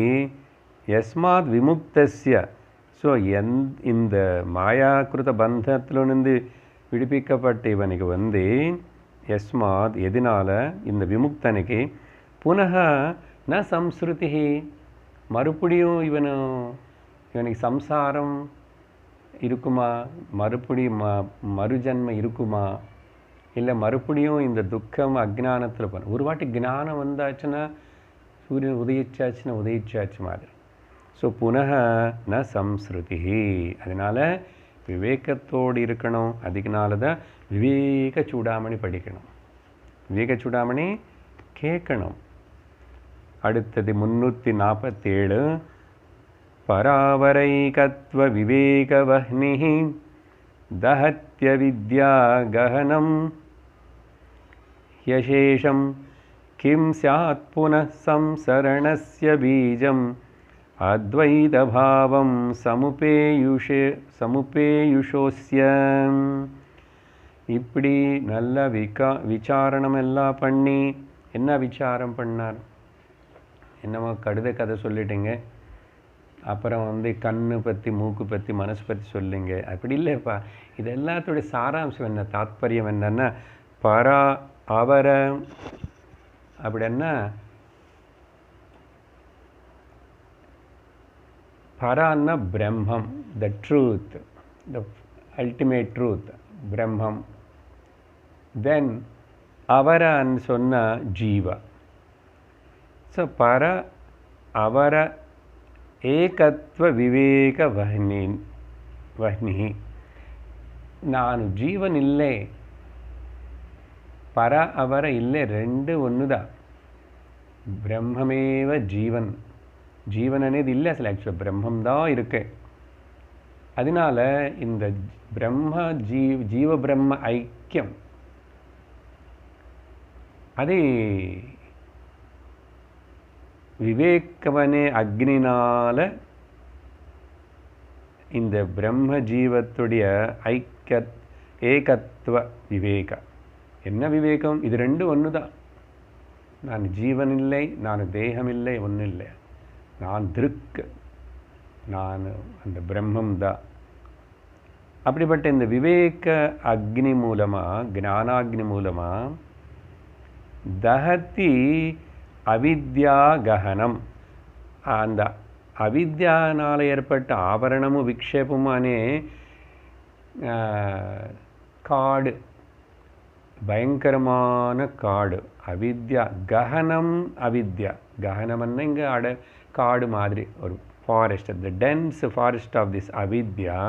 யஸ்மாத் விமுக்தஸ்ய, ஸோ இந்த மாயாக்கிருத பந்தத்திலிருந்து விடுவிக்கப்பட்ட இவனுக்கு யஸ்மாத் எதனால் இந்த விமுக்தனுக்கு புனக ந சம்ஸ்ருதி, மறுபடியும் இவனுக்கு சம்சாரம் இருக்குமா? மறுஜன்மம் இருக்குமா? இல்லை மறுபடியும் இந்த துக்கம் அஜ்ஞானத்தில் போன ஒரு வாட்டி ஞானம் வந்தாச்சுன்னா சூரியன் உதயிச்சாச்சு மாதிரி. ஸோ புனக ந சம்ஸ்ருதி. அதனால் விவேகத்தோடு இருக்கணும். அதுக்குனால தான் விவேக சூடாமணி படிக்கணும், விவேக சூடாமணி கேட்கணும். அடுத்தது 347 பராவரைகத்வ விவேகவஹ்னி தஹத்ய வித்யா கஹனம் யசேஷம் கிம் ஸ்யாத் புனः சம்சரணஸ்ய பீஜம் அத்வைதபாவம் சமுபேயுஷோஸ்ய. இப்படி நல்ல விசாரணம் எல்லாம் பண்ணி, என்ன விசாரம் பண்ணார்? என்னமோ கதை சொல்லிட்டீங்க, அப்புறம் கண்ணு பற்றி, மூக்கு பற்றி, மனசு பற்றி சொல்லுங்க. அப்படி இல்லைப்பா. இது எல்லாத்தோடைய சாராம்சம் என்ன, தாத்பரியம் என்னன்னா, அவரை அப்படின்னா பரான்னா பிரம்மம், the truth, the ultimate truth, பிரம்மம். தென் அவரான்னு சொன்னால் ஜீவா. ஸோ அவர ஏகத்வ விவேக வஹ்னி. நான் ஜீவன் இல்லை, அவர இல்லை, ரெண்டு ஒன்று தான். பிரம்மமேவ ஜீவன், ஜீவன் అనేది இல்லை அசல் ஆக்சுவலாக பிரம்மம் தான் இருக்கு. அதனால இந்த ஜீவ பிரம்ம ஐக்கியம் அது விவேகவனே அக்னினால இந்த பிரம்ம ஜீவத்துடைய ஏகத்துவ விவேக. என்ன விவேகம்? இது ரெண்டும் ஒன்று தான். நான் ஜீவன் இல்லை, நான் தேகம் இல்லை, ஒன்றும் இல்லை. நான் திருக்கு, நான் அந்த பிரம்மம் தான். அப்படிப்பட்ட இந்த விவேக அக்னி மூலமாக, ஞானாக்னி மூலமாக தஹதி அவித்யா கஹனம், அந்த அவித்யானால் ஏற்பட்ட ஆவரணமும் விக்ஷேபமானே காடு, பயங்கரமான காடு அவித்யா. கஹனம் அவித்யா. கஹனம்னா இங்கே காடு மாதிரி ஒரு forest, the dense forest of this அவித்யா.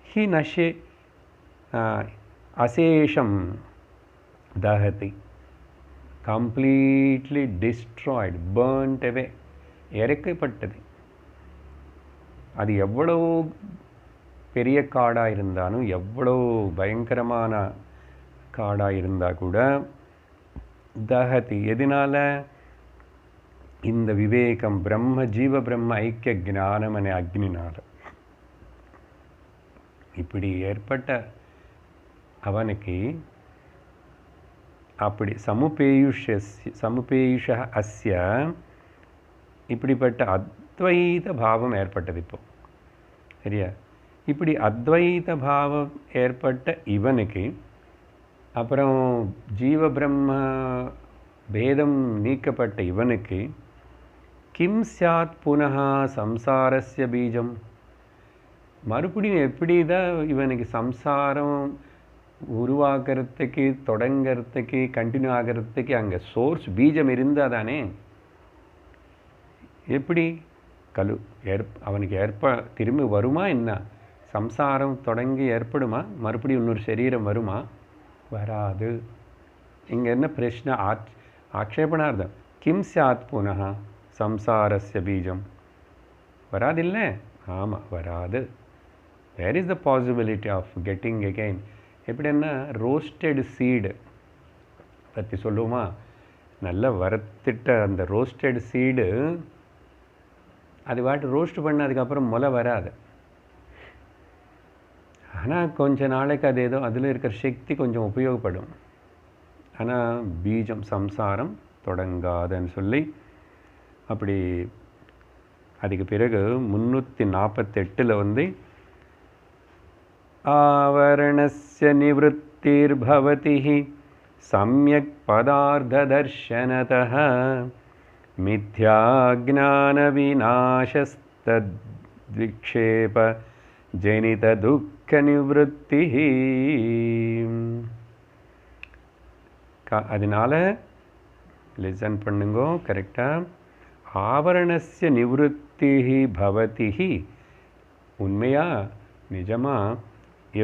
ஹி நஷே அசேஷம் தஹதி, கம்ப்ளீட்லி டிஸ்ட்ராய்டு, பர்ன்ட் அவே, எரிக்கப்பட்டது. அது எவ்வளோ பெரிய காடாக இருந்தாலும், எவ்வளோ பயங்கரமான காடாக இருந்தால் கூட தஹதி. எதனால்? இந்த விவேகம், ஜீவ பிரம்ம ஐக்கிய ஞானம் அనే அக்னினால். இப்படி ஏற்பட்ட அவனுக்கு அப்படி சமுபேயுஷ அஸ்ய, இப்படிப்பட்ட அத்வைத பாவம் ஏற்பட்டது. இப்போ சரியா? இப்படி அத்வைத பாவம் ஏற்பட்ட இவனுக்கு அப்புறம் ஜீவ பிரம்ம பேதம் நீக்கப்பட்ட இவனுக்கு கிம் சாத் புனः சம்சாரஸ்ய பீஜம், மறுபடியும் எப்படி தான் இவனுக்கு சம்சாரம் உருவாகிறதுக்கு, தொடங்கிறதுக்கு, கண்டினியூ ஆகிறதுக்கு அங்கே சோர்ஸ் பீஜம் இருந்தால் தானே. எப்படி அவனுக்கு திரும்பி வருமா என்ன? சம்சாரம் தொடங்கி ஏற்படுமா? மறுபடியும் இன்னொரு சரீரம் வருமா? வராது. இங்கே என்ன பிரச்சனை? ஆக்ஷேபணார்த்தம். கிம் சாத் புனः சம்சாரஸ்ய பீஜம், வராதில்லை? ஆமாம், வராது. Where is the possibility of getting again? எப்படின்னா ரோஸ்டட் சீடு பற்றி சொல்லுவோமா? நல்லா வறுத்திட்ட அந்த ரோஸ்டட் சீடு, அது வாட்டு ரோஸ்ட் பண்ண அதுக்கப்புறம் முளை வராது. ஆனால் கொஞ்ச நாளைக்கு அது ஏதோ அதில் இருக்கிற சக்தி கொஞ்சம் உபயோகப்படும். ஆனால் பீஜம் சம்சாரம் தொடங்காதுன்னு சொல்லி அப்படி அதுக்கு பிறகு 348 ஆவரணஸ்ய நிவృத்திர்பவதி சம்யக் பதார்த்ததர்ஷனதः மித்யாஜ்ஞான விநாசஸ்தத்விக்ஷேப ஜனித துக்க நிவృத்தி. அதனால லிசன் பண்ணுங்கோ கரெக்டாக. ஆவரணஸ்ய நிவృத்தி பவதி, உண்மையா நிஜமா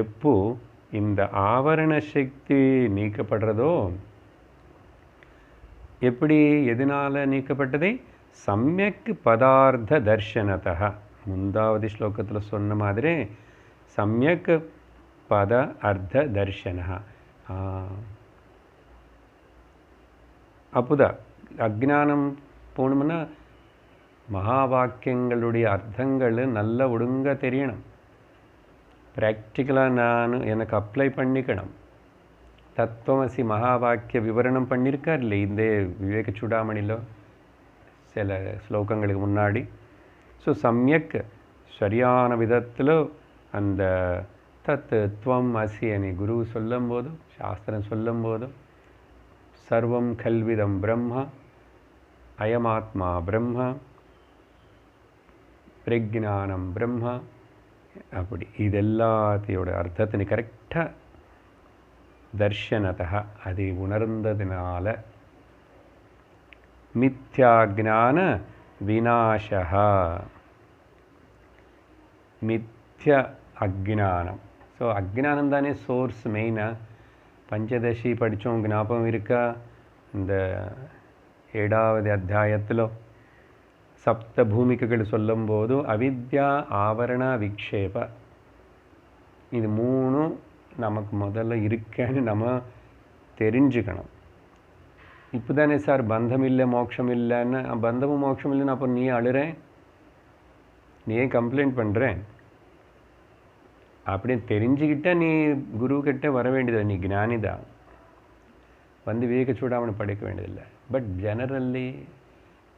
எப்போ இந்த ஆவரண சக்தி நீக்கப்படுறதோ, எப்படி எதனால் நீக்கப்பட்டது? சம்யக் பதார்த்த தர்ஷனதா. முந்தாவது ஸ்லோகத்தில் சொன்ன மாதிரி சம்யக் பத அர்த்த தர்ஷனா. அப்போதான் அஜ்ஞானம் போகணும்னா மகா வாக்கியங்களுடைய அர்த்தங்கள் நல்ல ஒழுங்காக தெரியணும். ப்ராக்டிக்கலாக நான் எனக்கு அப்ளை பண்ணிக்கணும். தத்துவமசி மகா வாக்கிய விவரணம் பண்ணியிருக்கார் இல்லை இந்த விவேக சூடாமணியில் சில ஸ்லோகங்களுக்கு முன்னாடி. ஸோ சம்யக் சரியான விதத்தில் அந்த தத்துவம் அசி அனி குரு சொல்லும் போதும், சாஸ்திரம் சொல்லும் போதும், சர்வம் கல்விதம் பிரம்ம, அயமாத்மா பிரம்ம, பிரஜானம் பிரம்ம, அப்படி இதெல்லாத்தையோட அர்த்தத்தினை கரெக்டாக தர்ஷனதா அதை உணர்ந்ததினால மித்யாஜ்ஞான விநாசா. மித்ய அஜ்ஞானம். ஸோ அஜ்ஞானம் தானே சோர்ஸ் மெயினாக. பஞ்சதசி படித்தோம், ஞாபகம் இருக்கா? இந்த 7வது அத்தியாயத்தில் சப்த பூமிகைகள் சொல்லும்போது அவித்யா ஆவரண விக்ஷேப இது மூணும் நமக்கு முதல்ல இருக்கேன்னு நம்ம தெரிஞ்சுக்கணும். இப்போ தானே சார் பந்தம் இல்லை மோட்சம் இல்லைன்னு, பந்தமும் மோட்சம் இல்லைன்னு அப்போ நீ அழுறேன், நீ ஏன் கம்ப்ளைண்ட் பண்ணுறேன்? அப்படின்னு தெரிஞ்சுக்கிட்ட நீ குருக்கிட்ட வர வேண்டியது, நீ ஞானி தான், வந்து விவேக சூடாமணி படிக்க வேண்டியதில்லை. பட் ஜெனரல்லி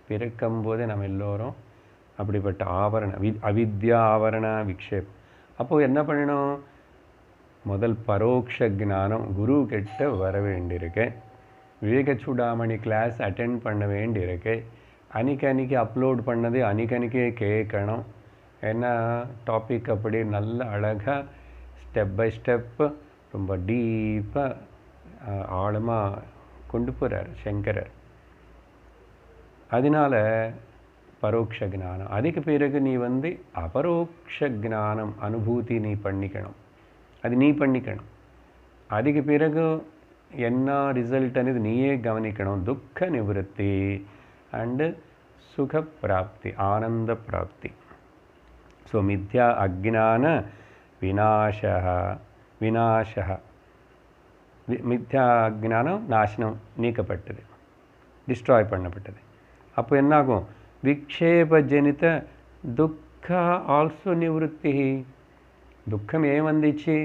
பிறக்கும் போதே நம்ம எல்லோரும் அப்படிப்பட்ட அவித்யா ஆவரண விக்ஷேப். அப்போது என்ன பண்ணணும்? முதல் பரோட்ச ஞானம் குரு கிட்ட வர வேண்டியிருக்கு, விவேக சூடாமணி கிளாஸ் அட்டெண்ட் பண்ண வேண்டியிருக்கு, அன்றைக்கி அப்லோட் பண்ணது அன்றைக்கே கேட்கணும். ஏன்னா டாபிக் அப்படி நல்ல அழகாக ஸ்டெப் பை ஸ்டெப்பு ரொம்ப டீப்பாக ஆழமாக கொண்டு போகிறார் சங்கரர். அதனால் பரோட்ச ஞானம். அதுக்கு பிறகு நீ வந்து அபரோக்ஷ ஞானம் அனுபூதி நீ பண்ணிக்கணும், அது நீ பண்ணிக்கணும். அதுக்கு பிறகு என்ன ரிசல்ட் అనేది நீயே கவனிக்கணும். துக்க நிவృత్తి அண்டு சுக பிராப்தி, ஆனந்த பிராப்தி. ஸோ மித்யா அஜ்ஞான விநாசः மித்யா அஜ்ஞானம் நாசனம் நீக்கப்பட்டது, டிஸ்ட்ராய் பண்ணப்பட்டது. அப்போ என்னாகும்? விக்ஷேபஜனித துக்க ஆல்சோ நிவృత్తి. துக்கம் ஏன் வந்துச்சு?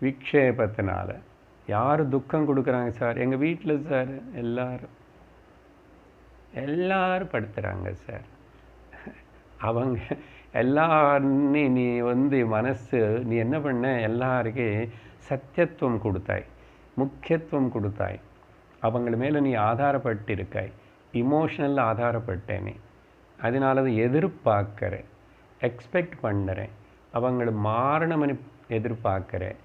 விக்ஷேபத்தினால. யார் துக்கம் கொடுக்குறாங்க சார்? எங்கள் வீட்டில் சார் எல்லாரும் படுத்துகிறாங்க சார். அவங்க எல்லாருமே நீ வந்து மனசு நீ என்ன பண்ண? எல்லாருக்கும் சத்தியத்துவம் கொடுத்தாய், முக்கியத்துவம் கொடுத்தாய், அவங்கள மேலே நீ ஆதாரப்பட்டிருக்காய், இமோஷனலில் ஆதாரப்பட்டேனே. அதனால அதை எதிர்பார்க்குறேன், எக்ஸ்பெக்ட் பண்ணுறேன், அவங்கள மாறணும்னு எதிர்பார்க்குறேன்.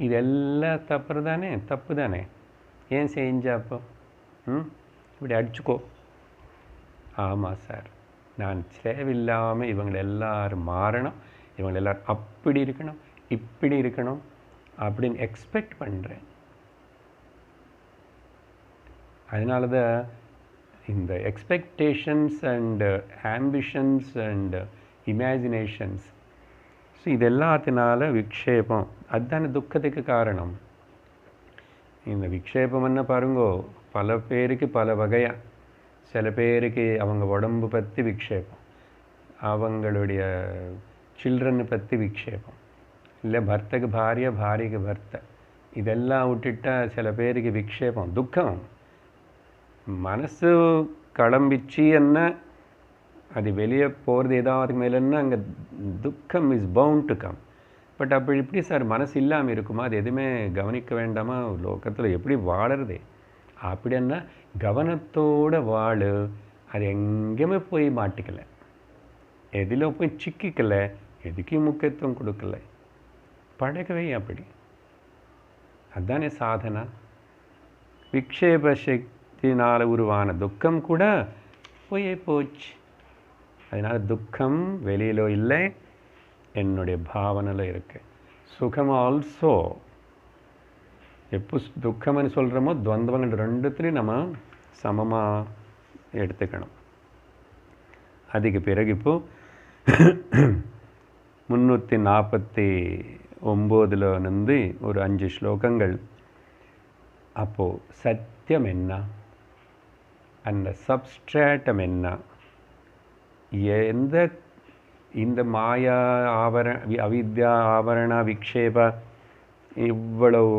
இதெல்லாம் தப்பு தானே? ஏன் செஞ்சப்போ இப்படி அடிச்சுக்கோ. ஆமாம் சார், நான் தேவையில்லாமல் இவங்க எல்லாரும் மாறணும், இவங்க எல்லோரும் அப்படி இருக்கணும் இப்படி இருக்கணும் அப்படின்னு எக்ஸ்பெக்ட் பண்ணுறேன். அதனால தான் இந்த expectations and ambitions and imaginations, so இது எல்லாத்தினால விக்ஷேபம், அதுதானே துக்கத்துக்கு காரணம். இந்த விக்ஷேபம்னு பாருங்கோ, பல பேருக்கு பல வகையாக. சில பேருக்கு அவங்க உடம்பு பற்றி விக்ஷேபம், அவங்களுடைய சில்ட்ரனை பற்றி விக்ஷேபம், இல்லை பர்த்தக்கு பாரியா பாரிக்கு பர்த்த, இதெல்லாம் விட்டுட்டால் சில பேருக்கு விக்ஷேபம் துக்கம். மனசு கிளம்பிச்சு என்ன, அது வெளியே போகிறது ஏதாவது மேலேன்னா அங்கே துக்கம் is bound to come. But அப்படி இப்படி சார் மனசு இல்லாமல் இருக்குமா? அது எதுவுமே கவனிக்க வேண்டாமா? லோகத்தில் எப்படி வாழறது? அப்படின்னா கவனத்தோடு வாழு. அது எங்கேயுமே போய் மாட்டிக்கலை, எதில் போய் சிக்கிக்கலை, எதுக்கும் முக்கியத்துவம் கொடுக்கல, பழகவே அப்படி. அதுதானே சாதனா. விக்ஷேப சக்தினால் உருவான துக்கம் கூட போச்சு. அதனால் துக்கம் வெளியிலோ இல்லை, என்னுடைய பாவனையில் இருக்குது. சுகம் ஆல்சோ. எப்போ துக்கம்னு சொல்கிறோமோ துவந்தவங்கள் ரெண்டுத்துலேயும் நம்ம சமமாக எடுத்துக்கணும். அதுக்கு பிறகு இப்போது 349 ஒரு 5 ஸ்லோகங்கள். அப்போது சத்தியம் என்ன, அந்த சப்ஸ்ட்ராட்டம் என்ன, எந்த இந்த மாயா அவித்யா ஆவரண விக்ஷேப இவ்வளவு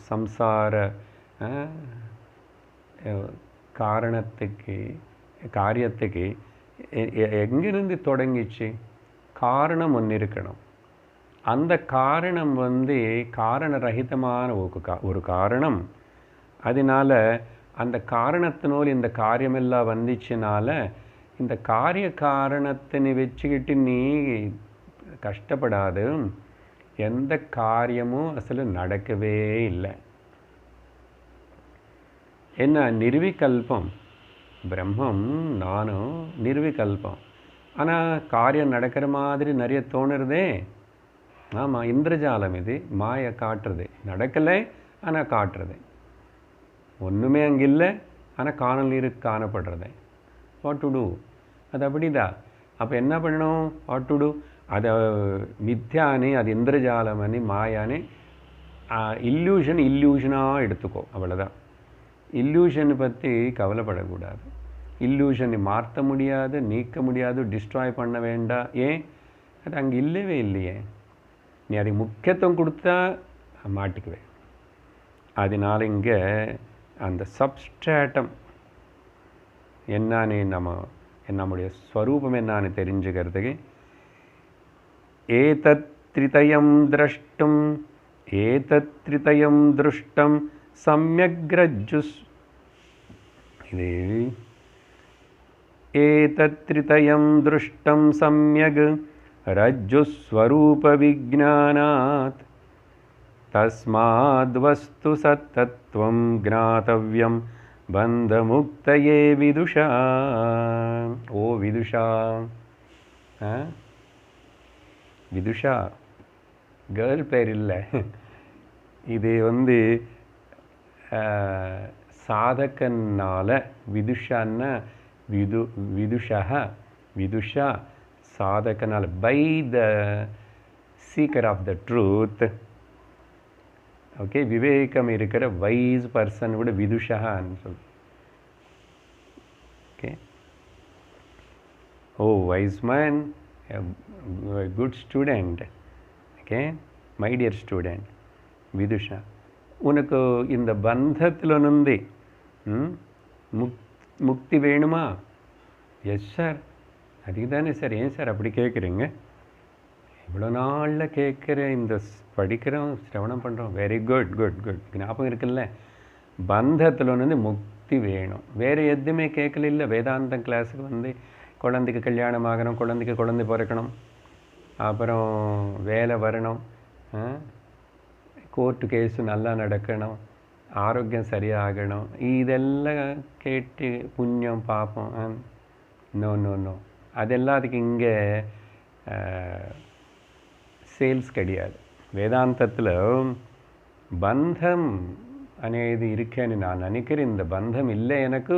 சம்சார காரியத்துக்கு எங்கிருந்து தொடங்கிச்சு? காரணம் ஒன்று இருக்கணும். அந்த காரணம் காரணரகிதமான ஒரு காரணம். அதனால் அந்த காரணத்தினால் இந்த காரியமெல்லாம் வந்துச்சுனால இந்த காரணத்தினை வச்சுக்கிட்டு நீ கஷ்டப்படாது. எந்த காரியமும் அசలు நடக்கவே இல்லை. என்ன நிர்விகல்பம், பிரம்மம் நானும் நிர்விகல்பம். ஆனால் காரியம் நடக்கிற மாதிரி நிறைய தோணுறதே. ஆமாம், இந்திரஜாலம் இது, மாயை காட்டுறது. நடக்கலை ஆனால் காட்டுறது. ஒன்றுமே அங்கே இல்லை ஆனால் காணல் நீருக்கு காணப்படுறது. What to two? அது அப்படிதான். அப்போ என்ன பண்ணணும்? What to do? அதை மித்யானே, அது இந்திரஜாலமனி, மாயானே, இல்லூஷனாக எடுத்துக்கோ, அவ்வளோதான். இல்லூஷனை பற்றி கவலைப்படக்கூடாது. இல்லூஷனை மாற்ற முடியாது, நீக்க முடியாது, டிஸ்ட்ராய் பண்ண வேண்டாம். ஏன்? அது அங்கே இல்லவே இல்லையே. நீ அதுக்கு முக்கியத்துவம் கொடுத்தா மாட்டிக்குவேன். அதனால் இங்கே அந்த சப்ஸ்ட்ராட்டம் என்னன்னு நம்முடைய ஸ்வரூபம் என்னன்னு தெரிஞ்சுக்கிறதுக்கு ஏதத்ரிதயம் திரஷ்டும் ஏதத்ரிதயம் திருஷ்டம் சம்யக்ரஜ்ஜுஸ் இது ஏதத்ரிதயம் திருஷ்டம் சம்யக் ரஜ்ஜுஸ்வரூப விஜ்ஞானாத் தஸ்மாத்வஸ்து சத்தத்வம் ஞாதவ்யம் பந்தமுக்தயே விதுஷா. ஓ விதுஷா, விதுஷா கேர்ள் பேர் இல்லை, இது சாதகனால விதுஷான்னா விதுஷா சாதகனால, by the seeker of the truth. Okay, விவேகம் இருக்கிற வைஸ் பர்சன் கூட விதுஷான்னு சொல்லு. Okay, O wise man, good student. Okay, my dear student Vidusha, உனக்கு இந்த பந்தத்தில் நொந்தி முக்தி வேணுமா? Yes sir. அதுக்கு தானே சார். ஏன் சார் அப்படி கேட்குறீங்க? இவ்வளோ நாளில் கேட்குற, இந்த படிக்கிறோம், சிரவணம் பண்ணுறோம். Very good good good. ஞாபகம் இருக்குல்ல, பந்தத்தில் முக்தி வேணும். வேறு எதுவுமே கேட்கல. இல்லை, வேதாந்தம் கிளாஸுக்கு குழந்தைக்கு கல்யாணம் ஆகணும், குழந்தை பிறக்கணும், அப்புறம் வேலை வரணும், கோர்ட்டு கேஸு நல்லா நடக்கணும், ஆரோக்கியம் சரியாகணும், இதெல்லாம் கேட்டு புண்ணியம் பார்ப்போம். நோ நோ நோ, அதெல்லாம் அதுக்கு இங்கே சேல்ஸ் கிடையாது. வேதாந்தத்தில் பந்தம் అనేది இருக்கேன்னு நான் நினைக்கிறேன். இந்த பந்தம் இல்லை எனக்கு,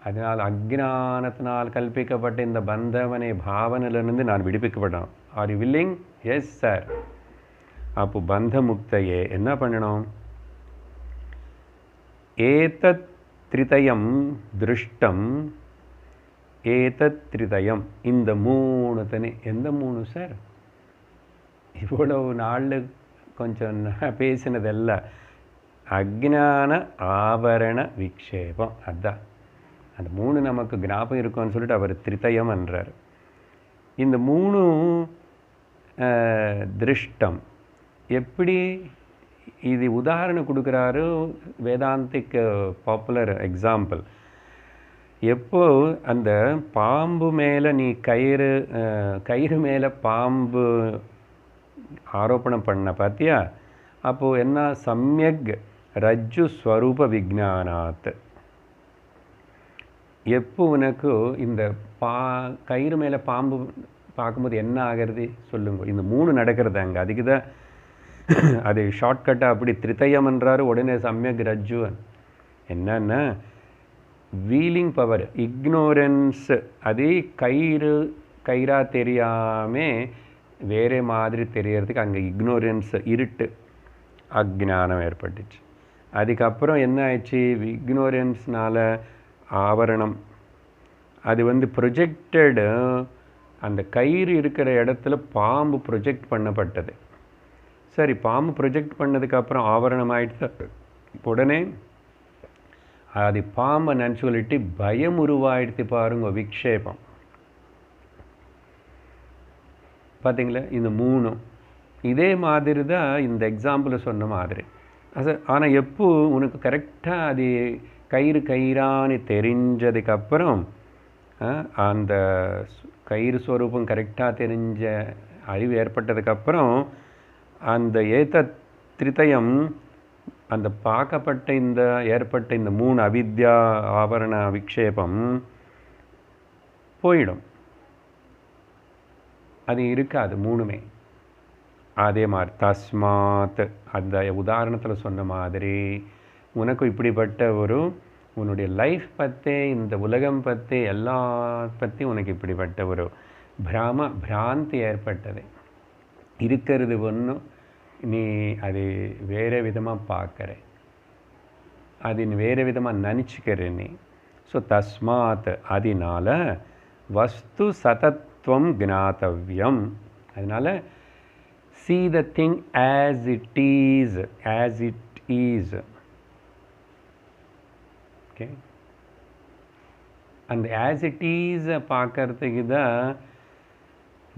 அதனால் அஜ்ஞானத்தினால் கல்பிக்கப்பட்ட இந்த பந்தம் அనే பாவனையிலிருந்து நான் விடுவிக்கப்படணும். Are you willing? Yes sir. அப்போ பந்தமுக்தையே என்ன பண்ணணும்? ஏதத் த்ரிதயம் திருஷ்டம், ஏதத் த்ரிதயம், இந்த மூணுத்தனே. எந்த மூணு சார்? இவ்வளவு நாள் கொஞ்சம் பேசினதெல்லாம் அஜ்ஞான ஆவரண விக்ஷேபம். அதுதான் அந்த மூணு நமக்கு ஞாபகம் இருக்கும்னு சொல்லிட்டு அவர் த்ரிதயம் என்றார். இந்த மூணு திருஷ்டம் எப்படி, இது உதாரணம் கொடுக்குறாரு வேதாந்திக் பாப்புலர் எக்ஸாம்பிள். எப்போ அந்த பாம்பு மேலே நீ கயிறு மேலே பாம்பு ஆரோப்பணம் பண்ண பார்த்தியா, அப்போது என்ன? சம்யக் ரஜ்ஜு ஸ்வரூப விஜ்ஞானாத். எப்போ உனக்கு இந்த கயிறு மேலே பாம்பு பார்க்கும்போது என்ன ஆகிறது சொல்லுங்க? இந்த மூணு நடக்கிறது அங்கே. அதுக்கு தான் அது ஷார்ட்கட்டாக அப்படி த்ரிதயம் என்றாரு, உடனே சம்யக் ரஜ்ஜு. என்னன்னா வீலிங் பவர், இக்னோரன்ஸ். அதே கயிறாக தெரியாமல் வேறு மாதிரி தெரியறதுக்கு அங்கே இக்னோரன்ஸ், இருட்டு, அஜ்ஞானம் ஏற்பட்டுச்சு. அதுக்கப்புறம் என்ன ஆயிடுச்சு? இக்னோரன்ஸ்னால ஆவரணம், அது ப்ரொஜெக்டடு, அந்த கயிறு இருக்கிற இடத்துல பாம்பு ப்ரொஜெக்ட் பண்ணப்பட்டது. சரி, பாம்பு ப்ரொஜெக்ட் பண்ணதுக்கப்புறம் ஆவரணம் ஆயிடுச்சு. உடனே அது பாம்பை நினச்சி சொல்லிட்டு பயம் உருவாயிடுத்து பாருங்க, விக்ஷேபம். பார்த்தீங்களா? இந்த மூணும் இதே மாதிரி தான் இந்த எக்ஸாம்பிள் சொன்ன மாதிரி. ஆனால் எப்போ உனக்கு கரெக்டாக அது கயிறான்னு தெரிஞ்சதுக்கப்புறம், அந்த கயிறு ஸ்வரூபம் கரெக்டாக தெரிஞ்ச அறிவு ஏற்பட்டதுக்கப்புறம், அந்த த்ரிதயம், அந்த பார்க்கப்பட்ட ஏற்பட்ட இந்த மூணு அவித்யா ஆவரண விக்ஷேபம் போயிடும். அது இருக்காது மூணுமே. அதே மாதிரி தஸ்மாத், அந்த உதாரணத்தில் சொன்ன மாதிரி உனக்கு இப்படிப்பட்ட ஒரு உன்னுடைய லைஃப் பற்றி, இந்த உலகம் பற்றி, எல்லா பற்றி உனக்கு இப்படிப்பட்ட ஒரு பிராந்தி ஏற்பட்டது. இருக்கிறது ஒன்றும், நீ அது வேறு விதமாக பார்க்குற, அது வேறு விதமாக நினச்சிக்கிற நீ. ஸோ தஸ்மாத், அதனால வஸ்து சதத்வம் ஞாத்தவ்யம். அதனால் see the thing as it is, as it is. Okay, அந்த as it is பார்க்கறதுக்கு தான்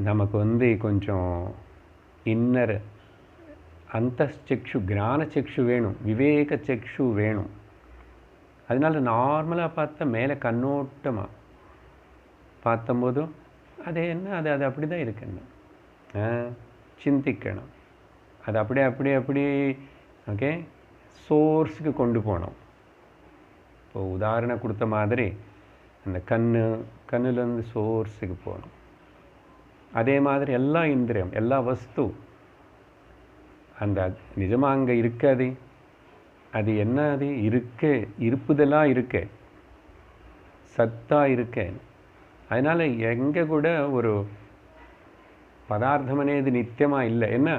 நமக்கு வந்து கொஞ்சம் இன்னர் அந்தச்சக்ஷு, ஞான சக்ஷு வேணும், விவேக சக்ஷு வேணும். அதனால நார்மலாக பார்த்தா மேலே கண்ணோட்டமாக பார்த்தம்போதும் அது என்ன, அது அது அப்படி தான் இருக்குன்னு சிந்திக்கணும். அது அப்படி ஓகே சோர்ஸுக்கு கொண்டு போகணும். இப்போ உதாரணம் கொடுத்த மாதிரி அந்த கண்ணுலேருந்து சோர்ஸுக்கு போகணும். அதே மாதிரி எல்லா இந்திரியம், எல்லா வஸ்து அந்த நிஜமாக அங்கே இருக்காது. அது என்ன, அது இருப்புதெல்லாம் இருக்கு, சத்தா இருக்கு. அதனால் எங்கே கூட ஒரு பதார்த்தம் అనేది நித்தியமாக இல்லை. என்ன,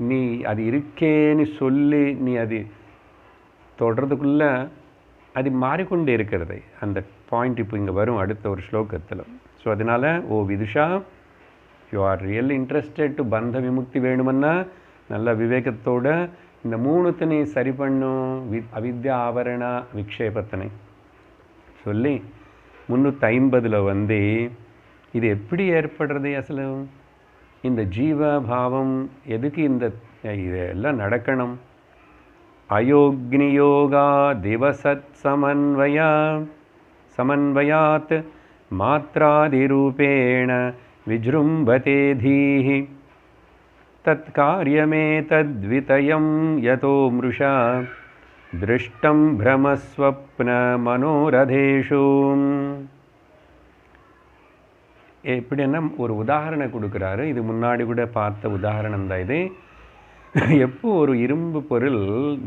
நீ அது இருக்கேன்னு சொல்லி நீ அது தொடர்றதுக்குள்ள அது மாறிக்கொண்டே இருக்கிறது. அந்த பாயிண்ட் இப்போ இங்கே வரும் அடுத்த ஒரு ஸ்லோகத்தில். ஸோ அதனால் O Vidusha, you are real interested to பந்த விமுக்தி வேணுமன்னா நல்ல விவேகத்தோட இந்த மூணுத்தனை சரி பண்ணும். அவித்யா ஆவரண விக்ஷேபத்தனை சொல்லி 350 வந்து இது எப்படி ஏற்படுறது, அசలు இந்த ஜீவபாவம் எதுக்கு இதெல்லாம் நடக்கணும். அயோக்னியோகா திவசத் சமன்வயாத் மாத்ராதிரூபேண விஜృంభతే தீஹி தத்காரியமேதத்விதயம் யதோ மிருஷா திருஷ்டம் பிரமஸ்வப்ன மனோரதேஷு. எப்படின்னா ஒரு உதாரணம் கொடுக்குறாரு. இது முன்னாடி கூட பார்த்த உதாரணம் தான் இது. எப்போ ஒரு இரும்பு பொருள்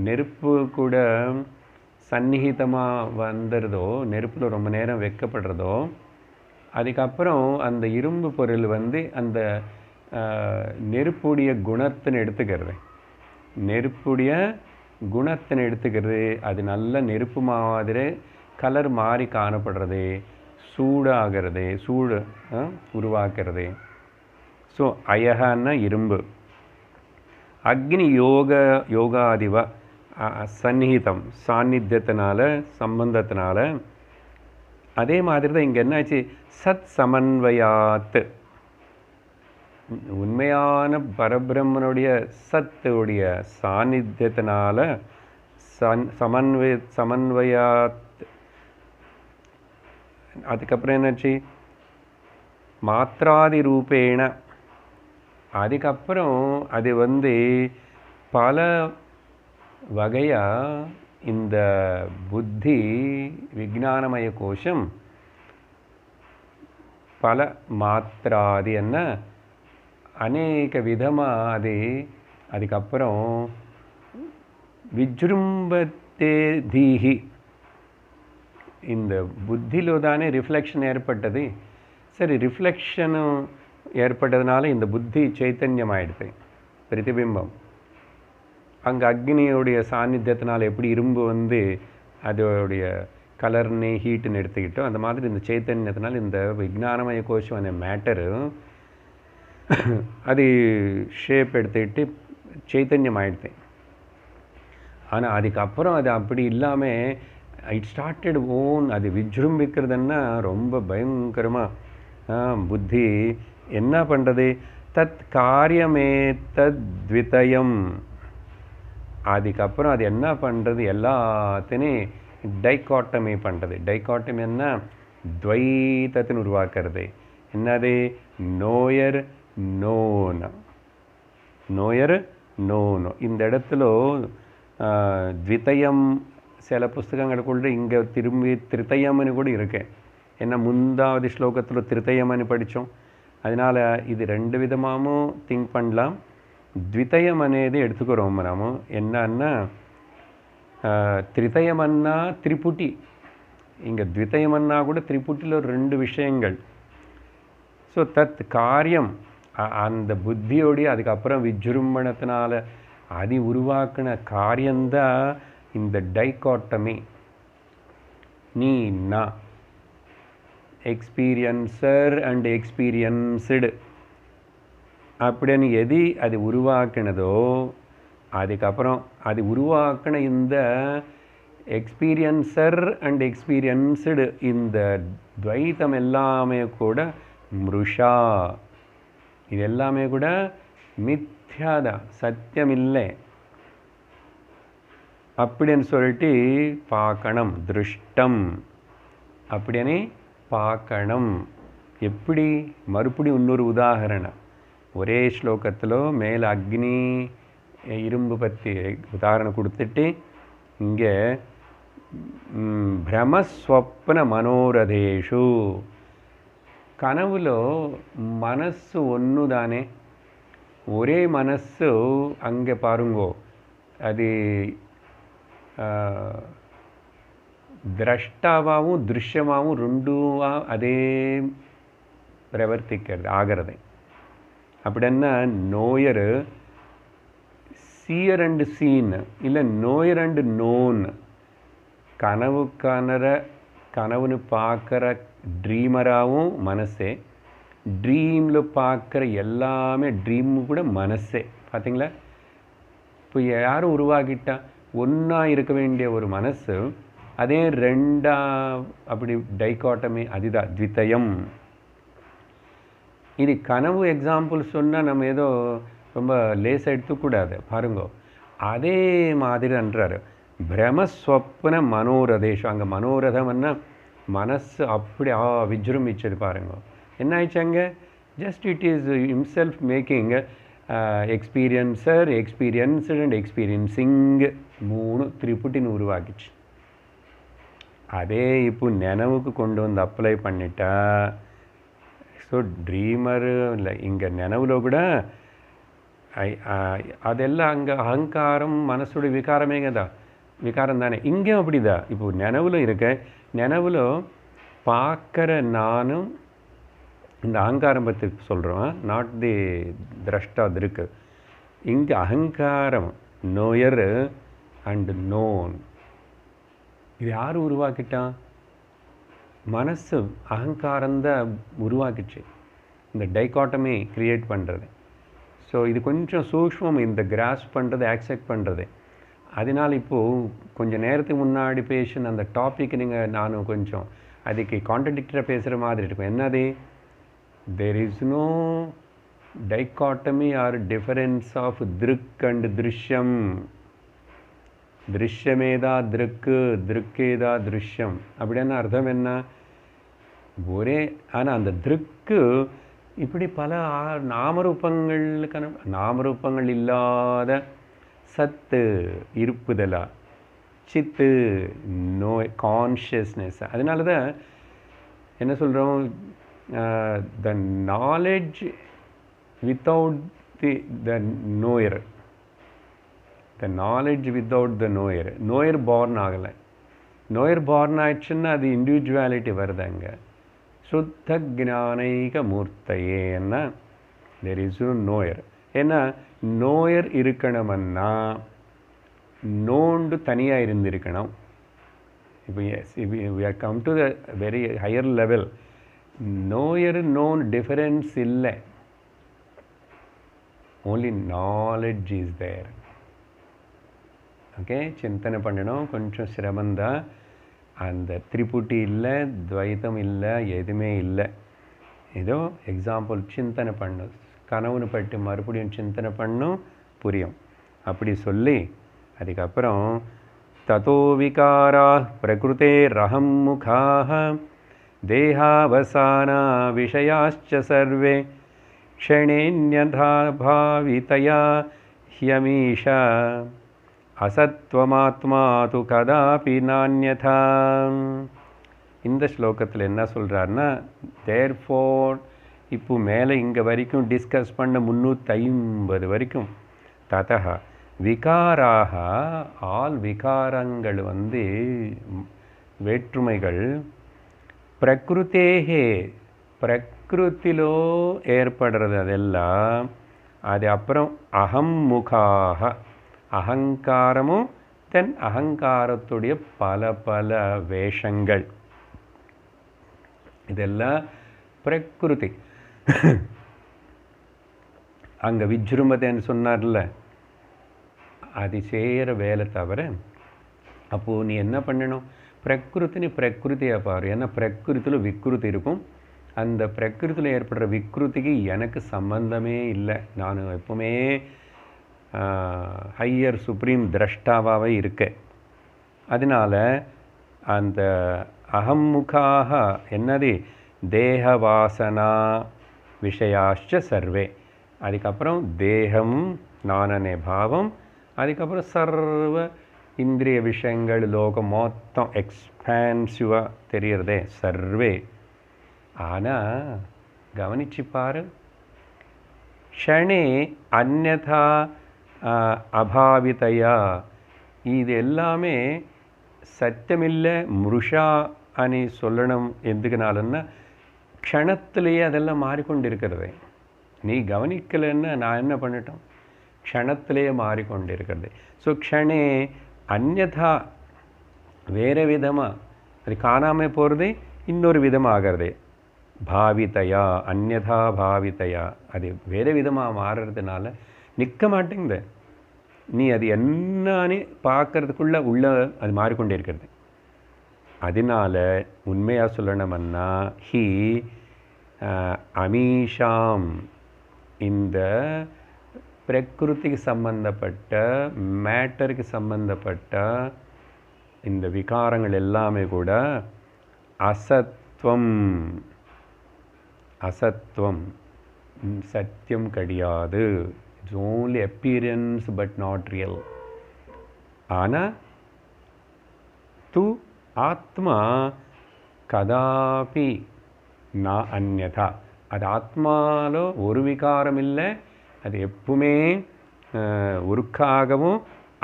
நெருப்பு கூட சந்நிகிதமாக வந்துடுதோ, நெருப்பில் ரொம்ப நேரம் வைக்கப்படுறதோ, அதுக்கப்புறம் அந்த இரும்பு பொருள் வந்து அந்த நெருப்புடைய குணத்தினை எடுத்துக்கிறது. நெருப்புடைய குணத்தினை எடுத்துக்கிறது. அது நல்ல நெருப்பு மாதிரி கலர் மாறி காணப்படுறது, சூடாகிறது, சூடு உருவாக்குறது. ஸோ அயகன்னா இரும்பு, அக்னி யோகாதிவ சந்நிகிதம், சாநித்தியத்தினால சம்பந்தத்தினால. அதே மாதிரி தான் இங்கே என்னாச்சு, சத் சமன்வயாத்து, உண்மையான பரபிரம்மனுடைய சத்துடைய சாநித்தியத்தினால சமன்வயாத். அதுக்கப்புறம் என்னாச்சு, மாத்ராதி ரூபேண. அதுக்கப்புறம் அது வந்து பல வகையாக இந்த புத்தி விஞ்ஞானமய கோஷம் பல மாத்திராதி என்ன அநேக விதமாக அதுக்கப்புறம் விஜృంభతే தீஹி. இந்த புத்தியிலோ தானே ரிஃப்ளெக்ஷன் ஏற்பட்டது. சரி, ரிஃப்ளெக்ஷனும் ஏற்பட்டதுனால இந்த புத்தி சைத்தன்யம் ஆயிடுது, பிரதிபிம்பம். அங்கே அக்னியோடைய சாநித்தியத்தினால் எப்படி இரும்பு வந்து அதோடைய கலர்னு ஹீட்டுன்னு எடுத்துக்கிட்டோ, அந்த மாதிரி இந்த சைத்தன்யத்தினால் இந்த விஞ்ஞானமய கோஷம் அந்த மேட்டரு அது ஷேப் எடுத்துக்கிட்டு சைத்தன்யம் ஆயிடுது. ஆனால் அதுக்கப்புறம் அது அப்படி இல்லாமல் இட் ஸ்டார்டட் ஓன், அது விஜృంభిக்கிறதுன்னா ரொம்ப பயங்கரமாக புத்தி என்ன பண்ணுறது, தத் காரியமே தத்விதயம். அதுக்கப்புறம் அது என்ன பண்ணுறது, எல்லாத்தையும் டைகாட்டமி பண்ணுறது. டைகாட்டமி என்ன, துவைத்தத்தின் உருவாக்குறது. என்னது, நோயர் நோன, நோயர் நோனோ. இந்த இடத்துல த்விதயம் சில புஸ்தகங்களுக்குள்ள இங்கே திரும்பி திருத்தயம்னு கூட இருக்கு. ஏன்னா முந்தாவது ஸ்லோகத்தில் திருத்தயம்னு படித்தோம். அதனால் இது ரெண்டு விதமாகவும் திங்க் பண்ணலாம். த்விதயம் అనేది எடுத்துக்கிறோம் நாம. என்னன்னா திரிதயமன்னா திரிபுட்டி, இங்கே த்விதயமன்னா கூட திரிபுட்டியில் ஒரு 2 விஷயங்கள். ஸோ தத் காரியம் அந்த புத்தியோடைய அதுக்கப்புறம் விஜృంభணத்தினால அது உருவாக்கின காரியம்தான் இந்த டைகாட்டமி. நீ நான், எக்ஸ்பீரியன்சர் அண்ட் எக்ஸ்பீரியன்ஸ்டு அப்படின்னு எது அது உருவாக்கினதோ அதுக்கப்புறம் அது உருவாக்கின இந்த எக்ஸ்பீரியன்சர் அண்ட் எக்ஸ்பீரியன்ஸ்டு இந்த துவைத்தம் எல்லாமே கூட மிருஷா, இது எல்லாமே கூட மித்யாதான், சத்தியமில்லை அப்படின்னு சொல்லிட்டு பார்க்கணும். திருஷ்டம் அப்படின்னு பார்க்கணும். எப்படி? மறுபடி இன்னொரு உதாகரணம். ஒரே ஸ்லோகத்தில் மேலே அக்னி இரும்பு பற்றி உதாரணம் கொடுத்துட்டு இங்கே பிரமஸ்வப்ன மனோரதேஷு, கனவுలో మనస్సు ஒன்று தானே, ஒரே மனசு அங்கே பாருங்கோ, அது திரஷ்டாவாகவும் திருஷ்யமாகவும் ரெண்டுவா அதே பிரவர்த்திக்கிறது ஆகிறது. அப்படின்னா நோயர் சீயர் அண்டு சீன் இல்லை நோயர் அண்டு நோன், கனவுன்னு பார்க்குற ட்ரீமராகவும் மனசே, ட்ரீமில் பார்க்குற எல்லாமே ட்ரீமு கூட மனசே. பார்த்தீங்களா? இப்போ யாரும் உருவாக்கிட்டா ஒன்றா இருக்க வேண்டிய ஒரு மனசு அதே ரெண்டா அப்படி டைகாட்டமி, அதுதான் த்விதயம். இது கனவு எக்ஸாம்பிள் சொன்னால் நம்ம ஏதோ ரொம்ப லேசாக எடுத்துக்கூடாது. பாருங்க, அதே மாதிரி அன்றார் பிரமஸ்வப்ன மனோரதேஷம். அங்கே மனோரதம்னா மனசு அப்படி விஜృంభిச்சது. பாருங்க என்ன ஆயிடுச்சு அங்கே. Just it is himself making experiencer, experienced and experiencing, 3 திரிபுட்டின்னு உருவாக்கிச்சு. அதே இப்போ நினைவுக்கு கொண்டு வந்து அப்ளை பண்ணிட்டா, ஸோ ட்ரீமரு இல்லை இங்கே நினைவுல கூட அதெல்லாம் அங்கே அகங்காரம் மனசோட விகாரமே தான், விகாரம் தானே. இங்கேயும் அப்படிதான். இப்போ நினைவுல இருக்க, நினைவுல பார்க்குற நானும் இந்த அகங்காரம் பற்றி சொல்கிறோம், நாட் தி திரஷ்டா இருக்கு. இங்கே அகங்காரம் நோயர் அண்ட் நோன், இது யார் உருவாக்கிட்டான்? மனசு அகங்காரந்தான் உருவாக்கிச்சு இந்த டைகாட்டமி க்ரியேட் பண்ணுறது. ஸோ இது கொஞ்சம் சூக்ஷ்மம், இந்த கிராஸ் பண்ணுறது, ஆக்செப்ட் பண்ணுறது. அதனால் இப்போது கொஞ்சம் நேரத்துக்கு முன்னாடி பேசின அந்த டாபிக் நானும் கொஞ்சம் அதுக்கு கான்ட்ரடிக்டராக பேசுகிற மாதிரி இருக்கும். என்னது? There is no dichotomy or difference of திருக் அண்ட் திருஷ்யம். திருஷ்யமேதா திருக்கு, திருக்கேதா திருஷ்யம். அப்படின்னா அர்த்தம் என்ன? ஒரே, ஆனால் அந்த திருக்கு இப்படி பல நாமரூபங்களுக்கான நாமரூபங்கள் இல்லாத சத்து இருப்புதலா, சித்து, நோய், கான்ஷியஸ்னஸ். அதனால தான் என்ன சொல்கிறோம், the knowledge without the knower, the knowledge without the knower. Knower born ஆகலை. நோயர் பார்ன் ஆயிடுச்சுன்னா அது இண்டிவிஜுவாலிட்டி வருதுங்க. சுத்த ஜானைக மூர்த்தையேன்னா தெர் இஸ் நோயர். ஏன்னா நோயர் இருக்கணும்னா நோண்டு தனியாக இருந்திருக்கணும். இப்போ we are come to the very higher level. Knower known difference இல்லை, only knowledge is there. Okay, சிந்தனை பண்ணணும், கொஞ்சம் சிரமந்தான். அந்த திரிபுட்டி இல்லை, துவைத்தம் இல்லை, எதுவுமே இல்லை. ஏதோ எக்ஸாம்பிள் சிந்தனை பண்ணும், கனவுன்னு பட்டு மறுபடியும் சிந்தனை பண்ணும், புரியும். அப்படி சொல்லி அதுக்கப்புறம் ததோ விகாரா பிரகிருதே ரஹம் முகாஹ தேஹாவசானா விஷயாச்ச சர்வே க்ஷணேன்யதா பாவிதயா ஹ்யமீஷா அசத்வமாத்மா து கதாபி நான்யதா. இந்த ஸ்லோகத்தில் என்ன சொல்கிறாருன்னா, தேர்ஃபோர் இப்போ மேலே இங்கே வரைக்கும் டிஸ்கஸ் பண்ண 350 வரைக்கும் ததா விகாராக, ஆல் விகாரங்கள் வேற்றுமைகள் பிரகிருத்தேகே பிரகிருத்திலோ ஏற்படுறது அதெல்லாம். அது அப்புறம் அகம்முகாக அகங்காரமும் தென் அகங்காரத்துடைய பல பல வேஷங்கள், இதெல்லாம் பிரகிருதி. அங்கே விஜృంభதேன்னு சொன்னார்ல, அது செய்கிற வேலை தவிர. அப்போது நீ என்ன பண்ணணும், பிரகிருத்தினி பிரகிருத்தியை பாரு. ஏன்னா பிரகிருத்தியில் விக்ருதி இருக்கும். அந்த பிரகிருத்தியில் ஏற்படுற விக்ருதிக்கு எனக்கு சம்பந்தமே இல்லை. நான் எப்பவுமே ஹையர் சுப்ரீம் திரஷ்டாவாகவே இருக்கேன். அதனால் அந்த அகம்முகாக என்னது, தேகவாசனா விஷயாச்ச சர்வே. அதுக்கப்புறம் தேகம் நானே பாவம். அதுக்கப்புறம் சர்வ இந்திரிய விஷயங்கள் லோகம் மொத்தம் எக்ஸ்பான்சிவாக தெரியறதே சர்வே. ஆனால் கவனிச்சு பாரு, க்ஷணே அந்யதா அபாவிதையா, இது எல்லாமே சத்தியமில்லை மிருஷா అని சொல்லணும். எதுக்குனாலன்னா க்ஷணத்திலேயே அதெல்லாம் மாறிக்கொண்டிருக்கிறது. நீ கவனிக்கலைன்னா நான் என்ன பண்ணிட்டோம், க்ஷணத்திலேயே மாறிக்கொண்டிருக்கிறது. ஸோ க்ஷணே அந்யதா வேறு விதமாக, அது காணாமல் போகிறது இன்னொரு விதமாகிறது. பாவிதையா அந்யதா பாவிதையா, அது வேறு விதமாக மாறுறதுனால நிற்க மாட்டேங்குது. நீ அது என்னன்னு பார்க்கறதுக்குள்ள உள்ள அது மாறிக்கொண்டே இருக்கிறது. அதனால உண்மையாக சொல்லணும்னா ஹி அமீஷாம், இந்த பிரகிருதிக்கு சம்பந்தப்பட்ட மேட்டருக்கு சம்பந்தப்பட்ட இந்த விகாரங்கள் எல்லாமே கூட அசத்வம், அசத்வம் சத்தியம் கிடையாது. It's only appearance but not real. ஆனால் தூ ஆத்மா கதாபி நா அந்யதா, அது ஆத்மாலோ ஒரு விகாரம் இல்லை. அது எப்பவுமே உருக்காகவும்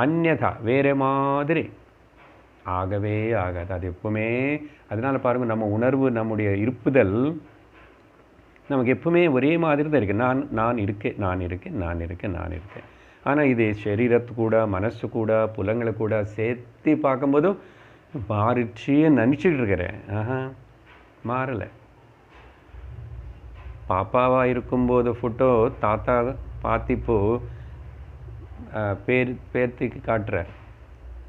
அந்யதா வேறு மாதிரி ஆகவே ஆகாது. அது எப்பவுமே. அதனால் பாருங்கள், நம்ம உணர்வு நம்முடைய இருப்புதல் நமக்கு எப்பவுமே ஒரே மாதிரி தான் இருக்குது. நான் இருக்கேன், நான் இருக்கேன், நான் இருக்கேன், நான் இருக்கேன். ஆனால் இது சரீரத்து கூட மனசு கூட புலங்களை கூட சேர்த்து பார்க்கும்போதும் மாறிச்சின்னு நினச்சிக்கிட்டு இருக்கிறேன். மாறலை. பாப்பாவாக இருக்கும்போது ஃபோட்டோ தாத்தா பார்த்திப்போ பேர்த்துக்கு காட்டுறார்.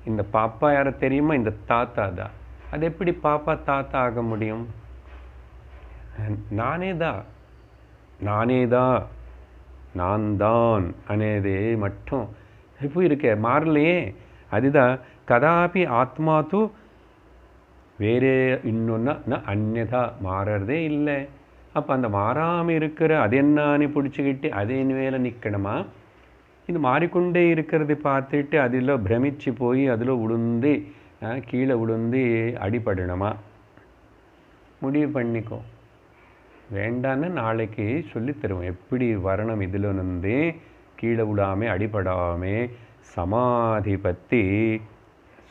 இந்த பாப்பா யாரை தெரியுமா, இந்த தாத்தா தான். அது எப்படி பாப்பா தாத்தா ஆக முடியும்? நானே தான், நானே தான், நான் தான் అనేది மட்டும் இப்போ இருக்க மாறலையே. அதுதான் கதாபி ஆத்மா தூ வேறு இன்னொன்னா அந்யதா மாறுறதே இல்லை. அப்போ அந்த மாறாமல் இருக்கிற அது என்னான்னு பிடிச்சிக்கிட்டு அதே வேலை நிற்கணுமா? இது மாறிக்கொண்டே இருக்கிறது பார்த்துட்டு அதில் பிரமிச்சு போய் அதில் உளுந்து கீழே உளுந்து அடிபடணுமா? முடிவு பண்ணிக்கோ. வேண்டான்னு நாளைக்கு சொல்லி தருவோம் எப்படி வரணும். இதில் வந்து கீழே விடாமல் அடிபடாமல் சமாதி பற்றி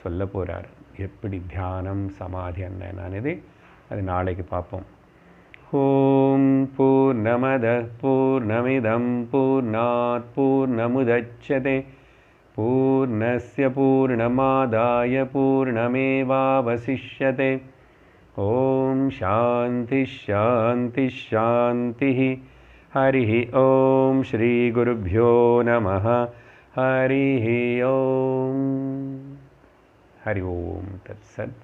சொல்ல போகிறார். எப்படி தியானம் சமாதி என்னது அது நாளைக்கு பார்ப்போம். ஓம் பூர்ணமத பூர்ணமிதம் பூர்ணாத் பூர்ணமுதச்யதே பூர்ணஸ்ய பூர்ணமாதாய பூர்ணமேவாவசிஷ்யதே. ஓம் சாந்தி ஷாந்தி ஷாந்தி. ஹரி ஓம் ஸ்ரீ குருभ्यो நமः. ஹரி ஓம். ஹரி ஓம் தத்சத்.